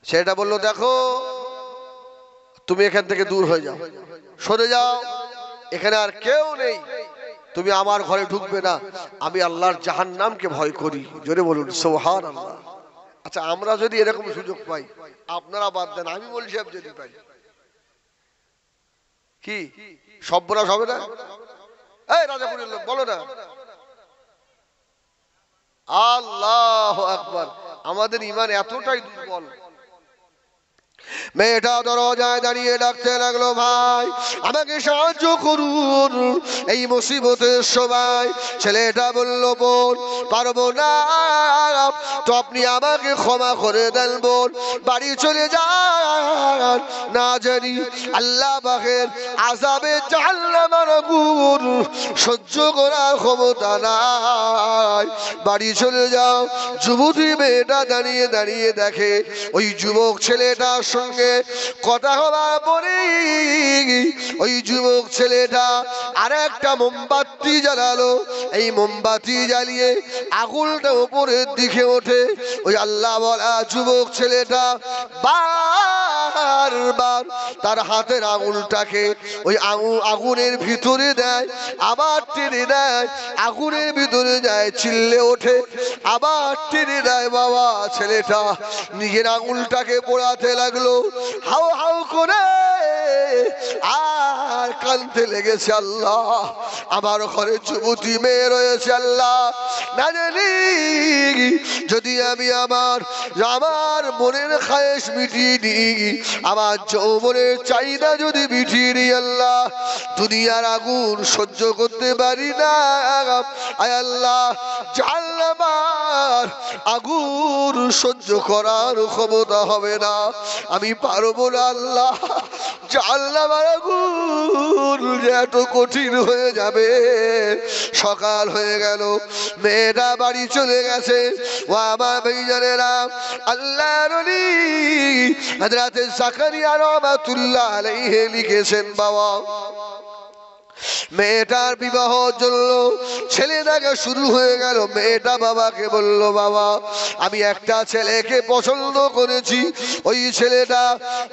A: সেটা বললো, দেখো তুমি এখান থেকে দূর হয়ে যাও, সরে যাও, এখানে আর কেউ নেই, তুমি আমার ঘরে ঢুকবে না, আমি আল্লাহর জাহান্নামকে ভয় করি। জোরে বলুন সুবহানাল্লাহ। আচ্ছা, আমরা যদি এরকম সুযোগ পাই, আপনারা বাদ দেন, আমি বলছি আপনি যদি পাই, কি সর্বনাশ হবে না? এই রাজাপুরের লোক বলো না আল্লাহু আকবার। আমাদের ঈমান এতটাই দুর্বল। মেয়েটা দরজায় দাঁড়িয়ে ডাকতে লাগলো, ভাই আমাকে সাহায্য করুন এই মুসিবতের সময়। ছেলেটা বলল, বোন পারবো না, তো আপনি আমাকে ক্ষমা করে দেন বোন, বাড়ি চলে যান, না জানি আল্লাহ পাকের আযাবে জাহান্নামের আগুন সহ্য করার ক্ষমতা নাই, বাড়ি চলে যাও। যুবতী মেয়েটা দাঁড়িয়ে দাঁড়িয়ে দেখে ওই যুবক ছেলেটার সঙ্গে কথা হওয়ার পরে ওই যুবক ছেলেটা আর একটা মোমবাতি জ্বালালো। এই মোমবাতি জ্বালিয়ে আগুনটা উপরের দিকে ওঠে। ওই আল্লাহ বলা যুবক ছেলেটা বারবার তার হাতের আঙুলটাকে ওই আগুনের ভিতরে দেয়, আবার টেনে দেয়, আগুনের ভিতরে যায়, চিল্লে ওঠে, আবার টেনে দেয়। বাবা ছেলেটা নিজের আঙুলটাকে পোড়াতে লাগলো, হাউ হাউ করে আর কাঁদতে লেগেছে। আল্লাহ, আমার ঘরে যুবতী মেয়ে রয়েছে, আল্লাহ না জানি যদি আমি আমার মনের খায়েশ মিটিয়ে নিই, আমার যৌবনের চাহিদা যদি মিটিয়ে নিই, আল্লাহ দুনিয়ার আগুন সহ্য করতে পারি না। আয় আল্লাহ, জাহান্নামের আগুন সহ্য করার ক্ষমতা হবে না, আমি পারবো না। আল্লাহ, জাহান্নামের আগুন যে এত কঠিন হয়ে যাবে। সকাল হয়ে গেল, মেয়েটা বাড়ি চলে গেছে। ও আমার ভাইজানেরা, আল্লাহর ওলি হযরত জাকারিয়া রাহমাতুল্লাহ আলাইহি লিখেছেন, বাবা মেয়েটার বিবাহ জন্য ছেলে দেখা শুরু হয়ে গেল। মেয়েটা বাবাকে বলল, বাবা আমি একটা ছেলেকে পছন্দ করেছি। ওই ছেলেটা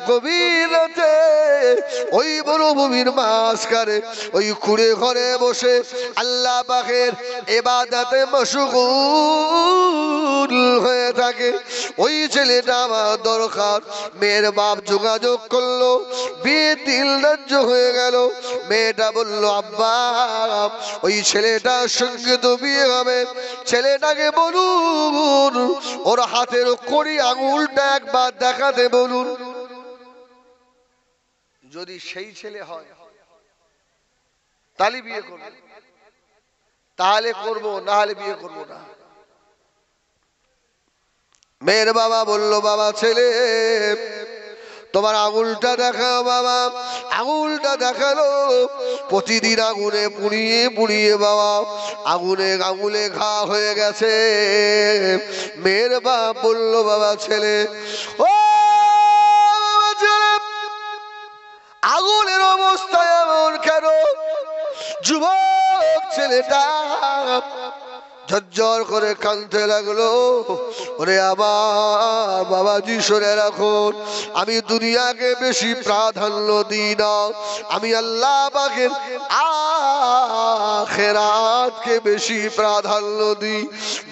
A: গভীর রাতে ওই মরুভূমির মাঝখানে ওই কুড়ে ঘরে বসে আল্লাহ পাকের ইবাদতে মশগুল হয়ে থাকে। ওই ছেলেটা আমার দরকার। মেয়ের বাপ যোগাযোগ করলো, বিয়ে দিন ধার্য হয়ে গেল। মেয়েটা বলল, আব্বা ওই ছেলেটার সঙ্গে তো বিয়ে হবে, ছেলেটাকে বলুন ওর হাতের কড়ি আঙুলটা একবার দেখাতে বলুন। যদি সেই ছেলে হয় তাহলে বিয়ে করব, তাহলে করব, না হলে বিয়ে করব না। মেয়ের বাবা বলল, বাবা ছেলে তোমার আঙুলটা দেখাও বাবা। আঙুলটা দেখালো, প্রতিদিন আগুনে পুড়িয়ে পুড়িয়ে বাবা আঙুলে ঘা হয়ে গেছে। মেয়ের বাপ বলল, বাবা ছেলে, ও বাবা ছেলে, আগুনের অবস্থায় এমন কেন? যুবক ছেলেটা ঝরঝর করে কাঁদতে লাগলো। ওরে আমার বাবাজি শুনে রাখুন, আমি দুনিয়াকে বেশি প্রাধান্য দিই না, আমি আল্লাহ পাকের আখিরাতকে বেশি প্রাধান্য দিই।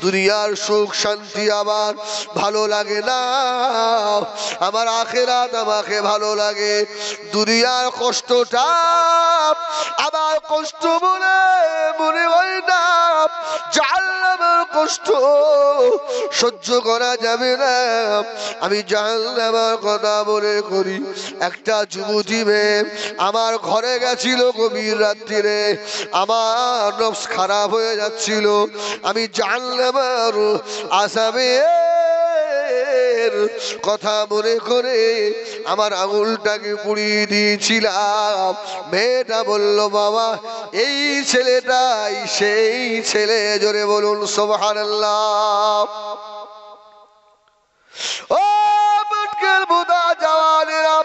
A: দুনিয়ার সুখ শান্তি আমার ভালো লাগে না, আমার আখিরাত আমাকে ভালো লাগে। দুনিয়ার কষ্টটা আমার কষ্ট বলে মনে হয় না, জাহান্নামের কষ্ট সহ্য করা যাবে না, আমি জাহান্নামের কথা মনে করি। একটা যুবতী মেয়ে আমার ঘরে গেছিল গভীর রাত্রিরে, আমার নফস খারাপ হয়ে যাচ্ছিল, আমি জাহান্নামের আযাবের কথা মনে করে আমার আঙুলটাকে পুড়িয়ে দিয়েছিলাম। মেয়েটা বলল, বাবা এই ছেলেটাই সেই ছেলে। জোরে বলুন সুবহানাল্লাহ। ও মটকেল বুদা জওয়ানেরা,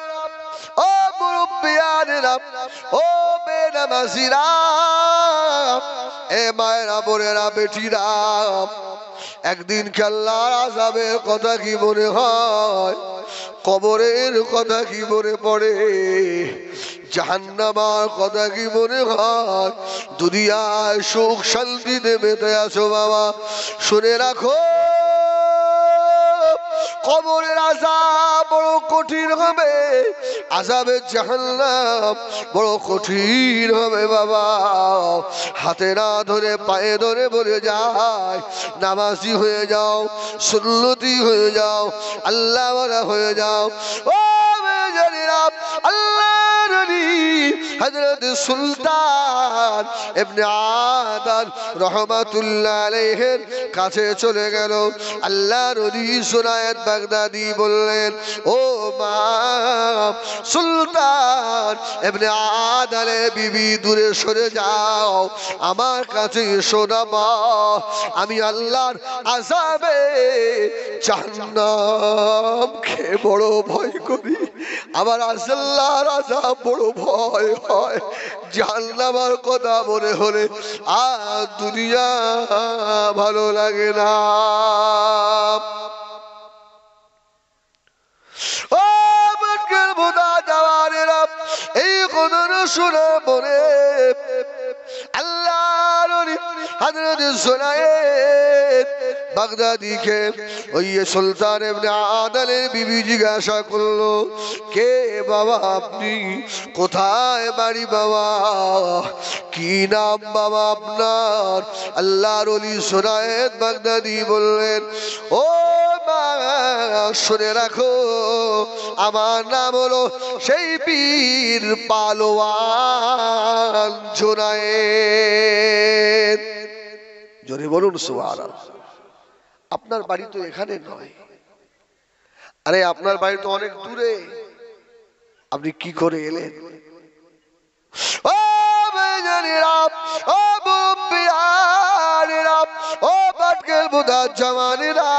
A: ও মুরব্বিয়ানেরা, ও বেনামাজিরা, এ মায়েরা বোনেরা বেটিরা, একদিন আল্লাহর আযাবের কথা কি মনে হয়? কবরের কথা কি মনে পড়ে? জাহান্নামের কথা কি মনে হয়? দুনিয়ায় সুখ শান্তিতে মেতে আছো বাবা, শুনে রাখো কবরের আযাব বড় কঠিন হবে, আযাবে জাহান্নাম বড় কঠিন হবে বাবা। হাতে না ধরে পায়ে ধরে বলে যায়, নামাজি হয়ে যাও, সুন্নতি হয়ে যাও, আল্লাহওয়ালা হয়ে যাও। ও মেয়েরা, আল্লাহর ওলি হযরত সুলতান ইবনে আদান রাহমাতুল্লাহ আলাইহির কাছে চলে গেল। আল্লাহর ওলি সুনায়েত বাগদাদি বললেন, ও মা সুলতান ইবনে আদানের বিবি দূরে সরে যাও, আমার কাছে এসো না মা, আমি আল্লাহর আযাবে জাহান্নামকে বড় ভয় করি, আমার আল্লাহর আযাব বড় ভয় হয়। জাহান্নামের কথা মনে হলে আর দুনিয়া ভালো লাগে না। ও মটকেল বুদা জওয়ানেরা, এই কথা শুনে পড়ে আল্লাহর ওলি হযরত সুনায়েত বাগদাদিকে ওই সুলতান ইবনে আদানের বিবি জিজ্ঞাসা করলো, কে বাবা আপনি? কোথায় বাড়ি বাবা? কি নাম বাবা আপনার? আল্লাহর ওলি সুনায়েত বাগদাদি বললেন, ও মা শুনে রাখো, আমার নাম হলো সেই পীর পালোয়ান জুনায়েদ। জোরে বলুন সুবহানাল্লাহ। আপনার বাড়ি তো এখানে নয়, আরে আপনার বাড়ি তো অনেক দূরে, আপনি কি করে এলেন? ও বেজানিরা, ও মুরব্বিয়ানেরা, ও মটকেল বুদা জওয়ানেরা,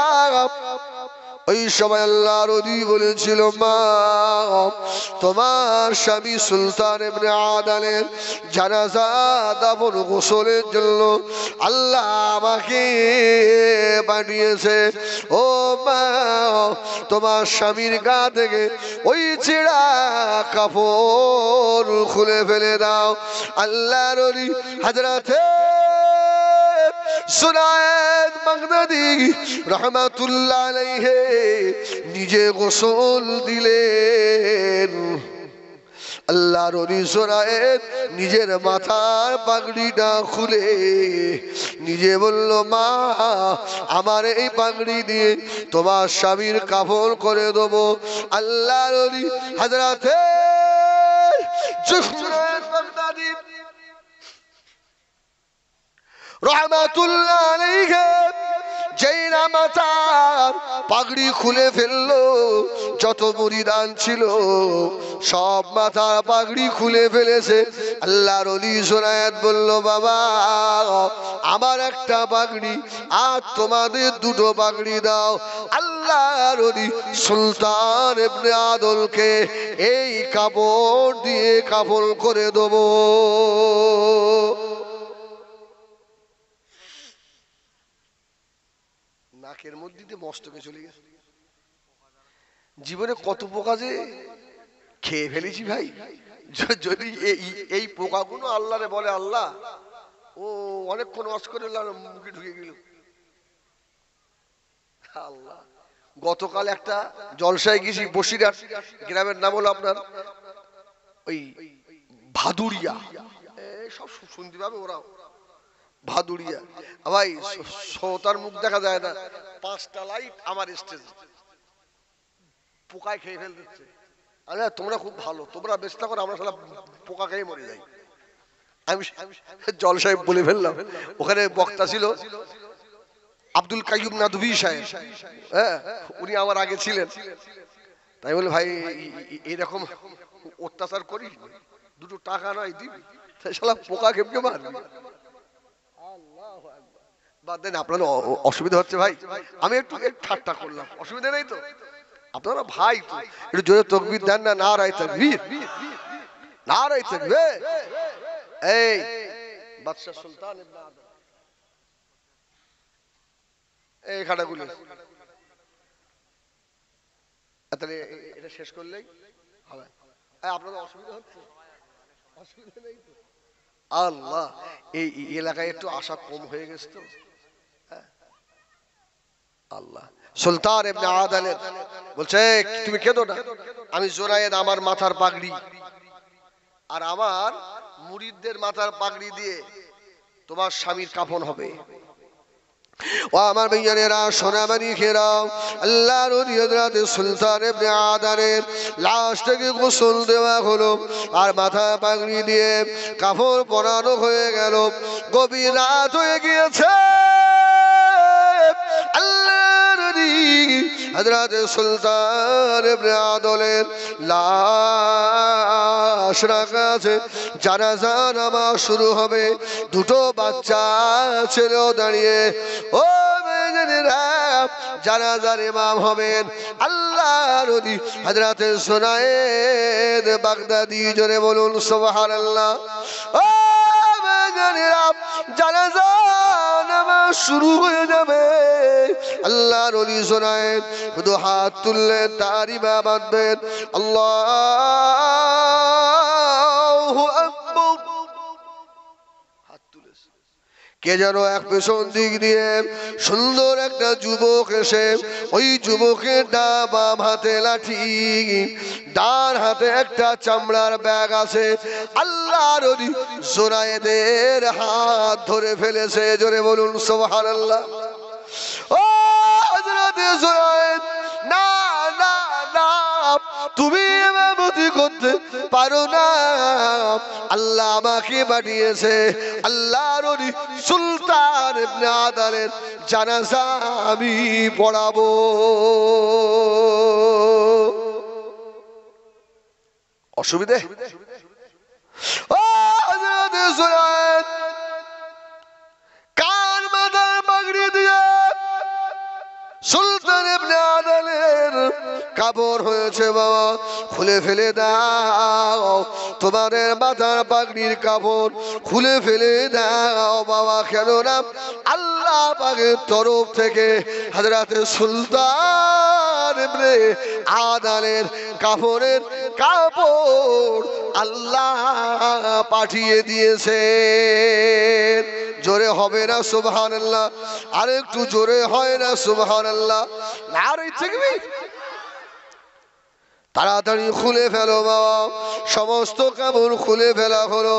A: ওই সময় আল্লাহর ওলি বলেছিল, মা তোমার স্বামী সুলতান ইবনে আদানের জানাজা দাফন গোসলের জন্য আল্লাহ আমাকে পাঠিয়েছে। ও মা তোমার স্বামীর গা থেকে ওই ছেঁড়া কাপড় খুলে ফেলে দাও। আল্লাহর ওলি হযরতে সুনায়েত বাগদাদি রাহমাতুল্লাহ আলাইহি নিজে গোসল দিলেন। আল্লাহর ওলি জোনায়েদ নিজের মাথার পাগড়িটা খুলে নিজে বলল, মা আমার এই পাগড়ি দিয়ে তোমার স্বামীর কাফন করে দেবো। আল্লাহর ওলি হযরতে জুনায়েদ বাগদাদী রহমাতুল্লাহ আলাইহি যেই না মাথার পাগড়ি খুলে ফেললো, যত মুরিদান ছিল সব মাথার পাগড়ি খুলে ফেলেছে। আল্লাহর ওলি জোনায়েদ বলল, বাবা আমার একটা পাগড়ি আর তোমাদের দুটো পাগড়ি দাও। আল্লাহর ওলি সুলতান ইবনে আদলকে এই কাপড় দিয়ে কাফন করে দেবো। নাকের মধ্যে দিয়ে মস্তকে চলে গেছে। জীবনে কত পোকা যে খেয়ে ফেলেছি ভাই। যদি এই পোকাগুলো আল্লাহরে বলে, আল্লাহ ও অনেকক্ষণ ওয়াজ করে মুখে ঢুকে গেল। আল্লাহ, গতকাল একটা জলসায় গেছি, বসিরহাট গ্রামের নাম হলো আপনার ওই ভাদুরিয়া, সব শুনতে পাবে ওরা, ভাদুরিয়া ভাই। শ্রোতার মুখ দেখা যায় না, 5টা লাইট আমার স্টেজ, পোকায় খেয়ে ফেল দিচ্ছে। আরে তোমরা খুব ভালো, তোমরা বেস্তা করো, আমরা সারা পোকা খেয়ে মরে যাই। আমি জল সাহেব বলে ফেললাম, ওখানে বক্তা ছিল আব্দুল কাইয়ুম নাদভি সাহেব, হ্যাঁ উনি আমার আগে ছিলেন। তাই বলে, ভাই এইরকম অত্যাচার করি, দুটো টাকা নয় দিবি, তাই শালা পোকা খেপকে মারবি। বাদ দেন, আপনার অসুবিধা হচ্ছে ভাই, আমি একটু ঠাট্টা করলাম, অসুবিধা নেই তো? আপনারা ভাই তো একটু জোরে তাকবীর দেন না, নারায়ে তাকবীর, নারায়ে তাকবীর। এই বাদশা সুলতান ইবনে আদম, এই খাটাগুলো তাহলে এটা শেষ করলেই হবে। আপনাদের অসুবিধা হচ্ছে? অসুবিধা নেই তো? আল্লাহ, এই এলাকায় একটু আশা কম হয়ে গেছে তো। আল্লাহ, সুলতান ইবনে আদল বলছে, তুমি কেঁদো না, আমি জোনায়েদ আমার মাথার পাগড়ি আর আমার মুরিদদের মাথার পাগড়ি দিয়ে তোমার স্বামীর কাফন হবে। ও আমার ভাইয়েরা, সোনামানি খেরাও, আল্লাহর ওলি হযরত সুলতান ইবনে আদলের লাশটাকে গোসল দেওয়া হলো আর মাথা পাগড়ি দিয়ে কাফন পরানো হয়ে গেল। গভীর রাত হয়ে গিয়েছে। আল্লাহর ওলি হযরত সুলতান ইবনে আদলের লাশ রাখা আছে, জানাজা নামাজ শুরু হবে। দুটো বাচ্চা ছেলেও দাঁড়িয়ে, ও মেয়েরা, জানাজার ইমাম হবেন আল্লাহর ওলি হযরত জুনায়েদ বাগদাদী। জোরে বলুন সুবহানাল্লাহ। ও মেয়েরা, জানাজা নামাজ শুরু হয়ে যাবে। আল্লাহর ওলি জুনায়েদ শুধু হাত তুললে তারিবা বাঁধবেন, আল্লাহু আকবার। হাত তুলেছে, কে যেন এক পেছন দিক দিয়ে সুন্দর একটা যুবক এসে, ওই যুবকের বাম হাতে লাঠি, ডান হাতে একটা চামড়ার ব্যাগ আছে। আল্লাহর ওলি জুনায়েদের হাত ধরে ফেলেছে। জোরে বলুন সুবহানাল্লাহ। ও হযরত জুনায়েদ, না না না, তুমি ইমামতি করতে পারো না, আল্লাহ আমাকে পাঠিয়েছে। আল্লাহর ওলি সুলতান ইবনে আদলের জানাজা আমি পড়াবো। অসুবিধে? ও হযরত জুনায়েদ কান মাথার পাগড়ি দিয়ে সুলতান ইবনে আদলের কাপড় হয়েছে, বাবা খুলে ফেলে দাও, তোমাদের মাথার পাগড়ির কাপড় খুলে ফেলে দাও বাবা। কেননা আল্লাহ পাকের তরফ থেকে হযরত সুলতান ইবনে আদলের কাপড়ের কাপড় আল্লাহ পাঠিয়ে দিয়েছেন। জোরে হবে না সুবহানাল্লাহ? আর একটু জোরে হয় না সুবহানাল্লাহ? নারে তাকবীর, তাড়াতাড়ি খুলে ফেলো বাবা। সমস্ত কাপড় খুলে ফেলা হলো।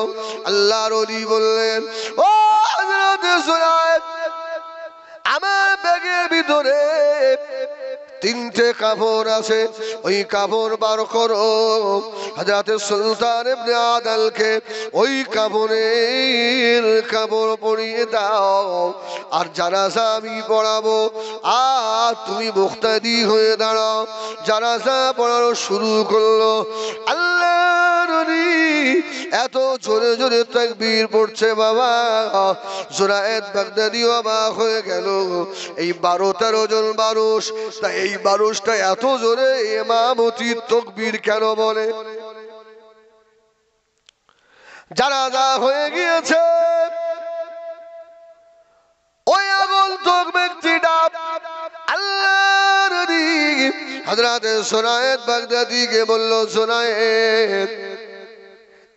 A: আল্লাহর ওলি বললেন, ও হযরত সুরাইদ, আমার ব্যাগের ভিতরে তিনটে কাপড় আছে, ওই কাপড় বার করো। হযরত সুলতান ইবনে আদলকে ওই কাপড় পরিয়ে দাও, আর জানাজা আমি পড়াবো, আর তুমি মুক্তাদি হয়ে দাঁড়াও। জানাজা পড়ানো শুরু করলো। আল্লাহর ওলি এত জোরে জোরে তাকবীর পড়ছে বাবা, জুনায়েদ বাগদাদি অবাক হয়ে গেল। এই 12-13 জন মানুষ, তা এই মানুষটা এত জোরে ইমামতি তাকবীর কেন বলে? জানাজা হয়ে গিয়েছে। ওই আগন্তুক ব্যক্তিটা আল্লাহর ওলি হযরত জুনায়েদ বাগদাদিকে বলল, জুনায়েদ,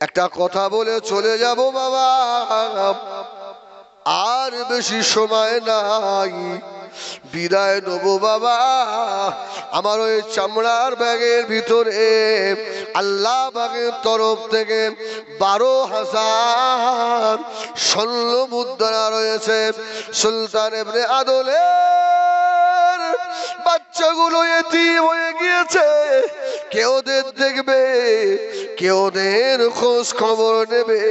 A: একটা কথা বলে চলে যাব বাবা, আর বেশি সময় নাই, বিদায় নেবো বাবা। আমার ওই চামড়ার ব্যাগের ভিতরে আল্লাহ পাকের তরফ থেকে 12,000 স্বর্ণ মুদ্রা রয়েছে। সুলতান ইবনে আদলের বাচ্চাগুলো এতিম হয়ে গিয়েছে, কে ওদের দেখবে, কে ওদের খোঁজ খবর নেবে?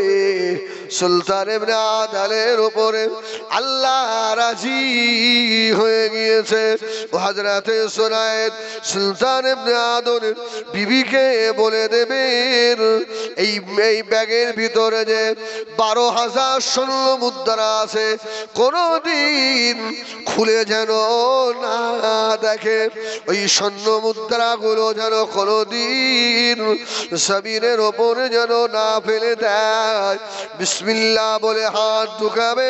A: সুলতান ইবনে আদলের উপরে আল্লাহ রাজি হয়ে গিয়েছে। হযরত সুনায়েদ সুলতান ইবনে আদলের বিবিকে বলে দেবেন, এই ব্যাগের ভিতরে যে 12,000 স্বর্ণ মুদ্রা আছে, কোনদিন খুলে যেন না দেখে। ওই স্বর্ণ মুদ্রাগুলো যেন কোনদিন জমিনের ওপরে যেন না ফেলে দেয়। বিসমিল্লাহ বলে হাত ঢুকাবে,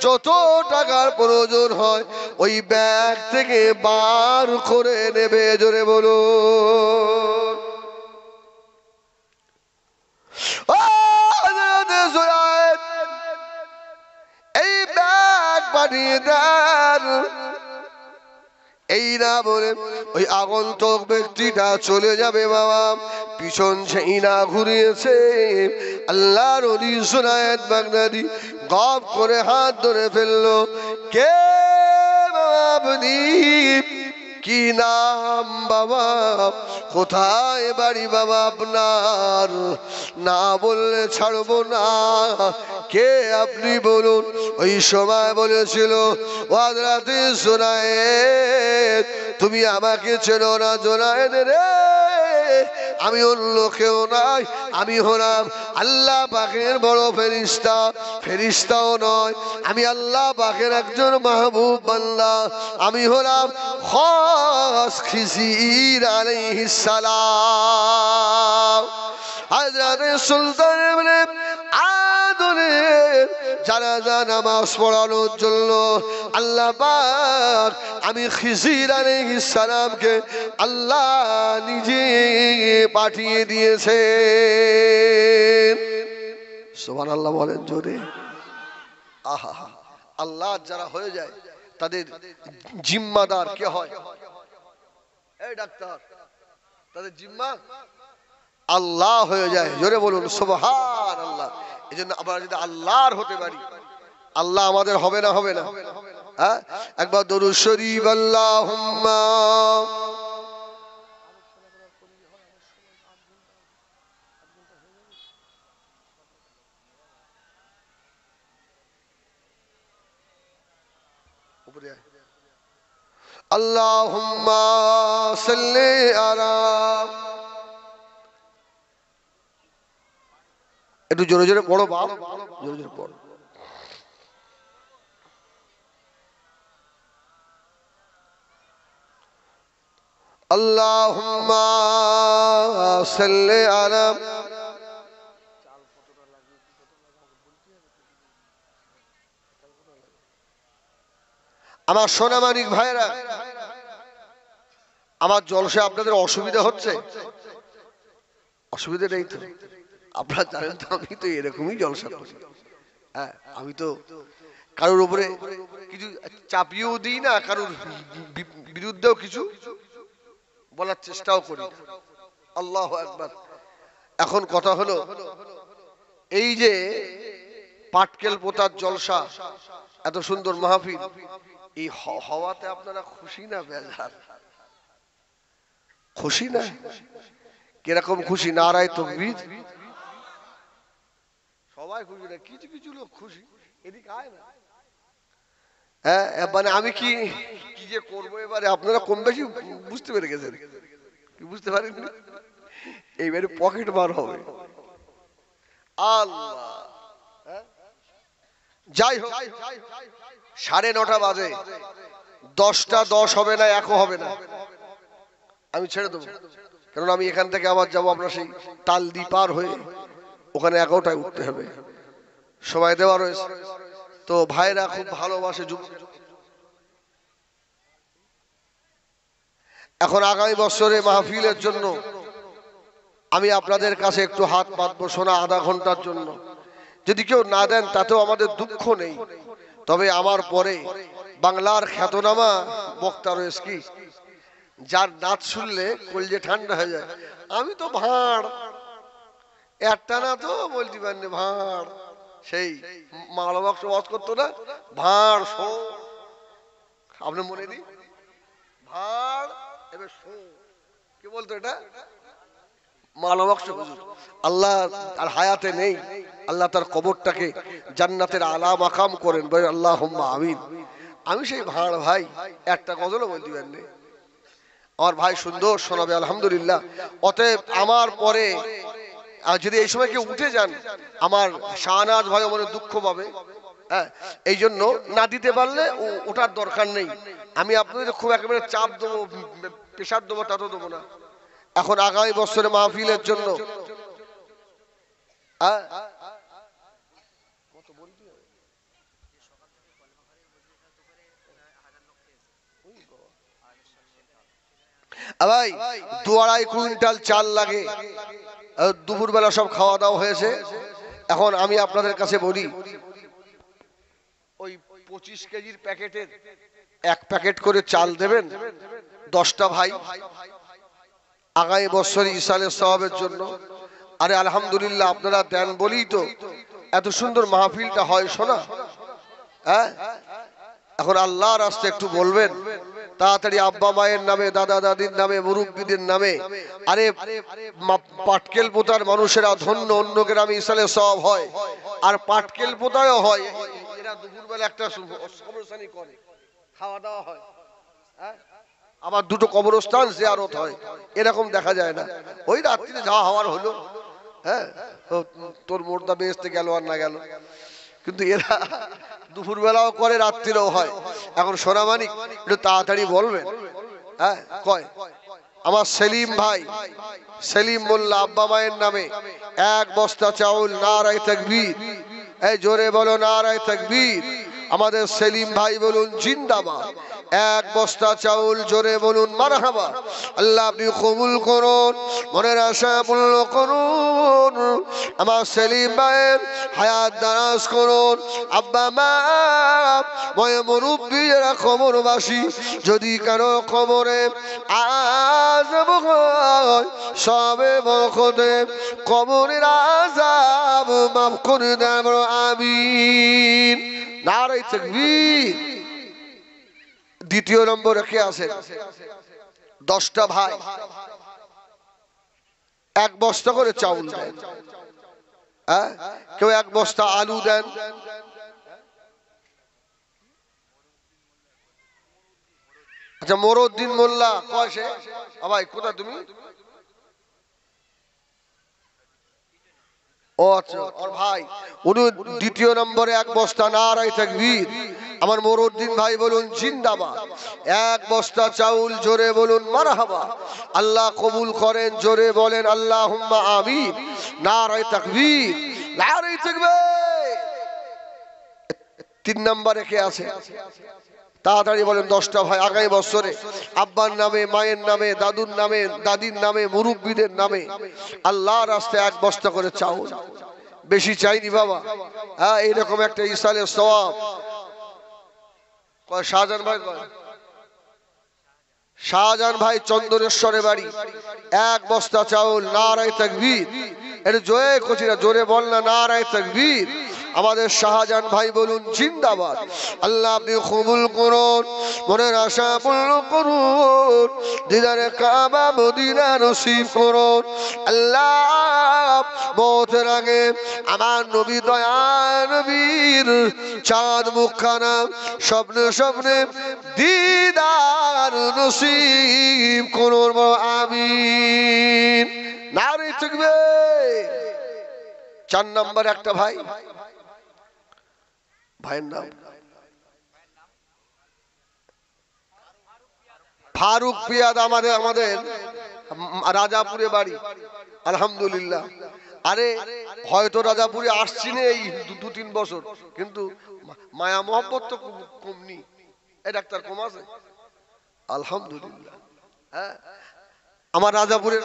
A: যত টাকার প্রয়োজন হয় ওই ব্যাগ থেকে বার করে নেবে। জোরে বলো, এই ব্যাগ পাঠিয়ে দেন। এই না বলে ওই আগন্তুক ব্যক্তিটা চলে যাবে বাবা, পিছন সেই না ঘুরিয়েছে। আল্লাহর ওলি জুনায়েদ বাগদাদি গপ করে হাত ধরে ফেললো। কে আপনি? কি নাম বাবা? কোথায় বাড়ি বাবা আপনার? না বললে ছাড়বো না। কে আপনি বলুন? ওই সময় বলেছিল, ও হযরত জুনায়েদ, তুমি আমাকে চেনো না জুনায়েদ রে? আমি অন্য কেউ নাই, আমি হলাম আল্লাহ পাকের বড় ফেরেশতা। ফেরেশতাও নয়, আমি আল্লাহ পাকের একজন মাহবুব বান্দা। আমি হলাম খাস খিজির আলাইহিস সালাম। হযরত সুলতান ইবনে আদলের জানাজা নামাজ পড়ানোর জন্য আল্লাহ পাক আমি খিজির আলাইহিস সালামকে আল্লাহ নিজে পাঠিয়ে দিয়েছে। সুবহানাল্লাহ বলেন জোরে। আহা, আল্লাহ যারা হয়ে যায় তাদের জিম্মাদার কে হয়? এই ডাক্তার, তাদের জিম্মা আল্লাহ হয়ে যায়। জোরে বলুন সুবহানাল্লাহ। এজন্য আমরা যদি আল্লাহর হতে পারি, আল্লাহ আমাদের হবে না? হবে না? হ্যাঁ, একবার দরুদ শরীফ আল্লাহুম্মা আল্লাহুম্মা সাল্লি আলা, একটু জোরে জোরে পড়ো বাপ, জোরে জোরে পড়ো। আল্লাহুম্মা সাল্লি আলা, আমার সোনামানিক ভাইরা, আমার জলসে আপনাদের অসুবিধা হচ্ছে? অসুবিধা নেই তো? আপনারা জানেন তো আমি তো এরকমই জলসা করি। হ্যাঁ, আমি তো কারোর উপরে কিছু চাপিয়েও দিই না, কারোর বিরুদ্ধেও কিছু বলার চেষ্টাও করি না। আল্লাহু আকবার। এখন কথা হলো, এই যে পাটকেল পোতার জলসা, এত সুন্দর মাহফিল, এই হওয়াতে আপনারা খুশি না বেজার? খুশি না? কিরকম খুশি? নারায়ে তাকবীর। সবাই খুশি না, কিছু কিছু লোক খুশি। এদিকে আয় না। হ্যাঁ, মানে আমি কি কি যে করবো এবারে, আপনারা কম বেশি বুঝতে পেরে গেছেন, কি বুঝতে পারেন? এইবারে পকেট বার হবে। আল্লাহ, যাই হোক, 9:30 বাজে, 10টা 10 হবে না, 1 হবে না, আমি ছেড়ে দেবো। কারণ আমি এখান থেকে আবার যাবো আপনার সেই তালদি পার হয়ে, ওখানে 11টায় উঠতে হবে, সময় দেওয়া রয়েছে। তো ভাইরা খুব ভালোবাসে এখন আগামী বছরে মাহফিলের জন্য আমি আপনাদের কাছে একটু হাত পাতবো, শোনা আধা ঘন্টার জন্য। যদি কেউ না দেন তাতেও আমাদের দুঃখ নেই। তবে আমার পরে বাংলার খ্যাতনামা বক্তা রয়েছে, কি যার নাচ শুনলে কলজে ঠান্ডা হয়ে যায়। আমি তো ভাঁড়, একটা না তো বলতে পারেন, ভাঁড়, সেই মালবাক্স ওয়াজ করতো না, ভাঁড় শো, আপনার মনে নেই? ভাঁড় এবার শো, কি বলতো এটা? মালবাক্স হুজুর। আল্লাহ আর হায়াতে নেই, আল্লাহ তার কবরটাকে জান্নাতের আলা মাকাম করেন, বলেন আল্লাহুম্মা আমিন। আমি সেই ভাঁড় ভাই, একটা গজলও বলতে পারেন। আমার ভাই সুন্দর শোনাবে আলহামদুলিল্লাহ। অতএব আমার পরে যদি এই সময় কেউ উঠে যান, আমার শাহনাজ ভাই মনে দুঃখ পাবে। হ্যাঁ, এই জন্য না দিতে পারলে ওঠার দরকার নেই। আমি আপনাদের খুব একেবারে চাপ দেবো, প্রেশার দেবো, তা তো দেবো না। এখন আগামী বছরে মাহফিলের জন্য ভাই 2-2.5 কুইন্টাল চাল লাগে। দুপুরবেলা সব খাওয়া দাওয়া হয়েছে। এখন আমি আপনাদের কাছে বলি, ওই 25 কেজির প্যাকেটের 1 প্যাকেট করে চাল দেবেন 10টা ভাই, আগামী বছর ইসালের সওয়াবের জন্য। আরে আলহামদুলিল্লাহ, আপনারা দেন বলেই তো এত সুন্দর মাহফিলটা হয় শোনা। হ্যাঁ, এখন আল্লাহর রাস্তায় একটু বলবেন তাড়াতাড়ি, আব্বা মায়ের নামে, দাদা দাদির নামে, মুরব্বীদের নামে। আরে পাটকেল পোতার মানুষেরা ধন্য, অন্য গ্রামে ইসালে সওয়াব হয়, আর পাটকেল পোতায়ও হয়। এরা দুপুরবেলা একটা কবরস্থানি করে, খাওয়া দাওয়া হয়, আবার 2টো কবরস্থান জিয়ারত হয়, এরকম দেখা যায় না। ওই রাত্রিতে যাওয়া হওয়ার হলো, হ্যাঁ, তোর মোর্দা বেহেশতে গেল আর না গেল, কিন্তু এরা দুপুরবেলাও করে, রাত্রিরেও হয়। এখন সোনামানিক একটু তাড়াতাড়ি বলবেন। হ্যাঁ, কয় আমার সেলিম ভাই, সেলিম মোল্লা, আব্বা মায়ের নামে 1 বস্তা চাউল। নারায়ে তাকবীর, এই জোরে বলো নারায়ে তাকবীর। আমাদের সেলিম ভাই বলুন জিন্দাবাদ। 1 বস্তা চাউল, জোরে বলুন মারহাবা। আল্লাহ আপনি কবুল করুন, মনের আশা পূর্ণ করুন। আমার সেলিম ভাইয়ের হায়াত দারাজ করুন। আব্বা মা ময় মুরব্বী যারা কবরবাসী, যদি কারো কবরে আযাব হয়, সবে বরকতে কবরের আযাব মাফ করে দেন, আমিন। নারায়ে তাকবীর। দ্বিতীয় নম্বরে কে আছে? 10টা ভাই 1 বস্তা করে চাউল দেন। হ্যাঁ, কেউ 1 বস্তা আলু দেন। আচ্ছা, মরউদ্দিন মোল্লা কয় সে? ভাই কোথায় তুমি? ও আচ্ছা, ওর ভাই উনি দ্বিতীয় নম্বরে 1 বস্তা। নারায়ে তাকবীর। আমার মরউদ্দিন ভাই বলুন জিন্দাবাদ। 1 বস্তা চাউল, জোরে বলুন মারহাবা। আল্লাহ কবুল করেন, জোরে বলেন আল্লাহুম্মা আমিন। নারায়ে তাকবীর, নারায়ে তাকবীর। 3 নম্বরে কে আছে? তাড়াতাড়ি বলেন। 10টা ভাই আগামী বছরে আব্বার নামে, মায়ের নামে, দাদুর নামে, দাদির নামে, মুরব্বীদের নামে আল্লাহর রাস্তায় 1 বস্তা করে চাউল। বেশি চাইনি বাবা, হ্যাঁ, এইরকম একটা ইসালের সওয়াব। কয় শাহজাহান ভাই? কয় শাহজাহান ভাই চন্দনেশ্বরে বাড়ি, এক বস্তা চাউল, নারায়ে তাকবীর। এটা জোরে কচিরা জোরে বল না, নারায়ে তাকবীর। আমাদের শাহজাহান ভাই বলুন জিন্দাবাদ। আল্লাহ আপনি কবুল করুন, মনের আশা পূর্ণ করুন, দিদারে কাবা মদিনা নসিব করুন। আল্লাহ মওতের আগে আমার নবী দয়া নবীর চাঁদ মুখখানা স্বপ্নে স্বপ্নে দিদার নসিব করুন, আমিন। নারায়ে তাকবীর। 4 নম্বর একটা ভাই, ভাইয়ের নাম ফারুক পিয়াদ, আমাদের রাজাপুরে বাড়ি। আলহামদুলিল্লাহ। আরে হয়তো রাজাপুরে আসছি না এই 2-3 বছর, কিন্তু মায়া মোহব্বত তো কমনি। এই ডাক্তার কম আছে আলহামদুলিল্লাহ। হ্যাঁ, আমার রাজাপুরে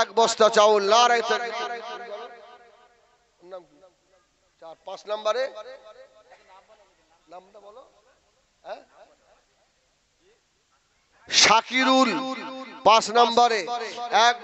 A: এক বস্তা চাউল, নারায়ে তাকবীর। 4-5 নম্বরে নামটা বলো। হ্যাঁ, শাকিরুল 5 নম্বরে এক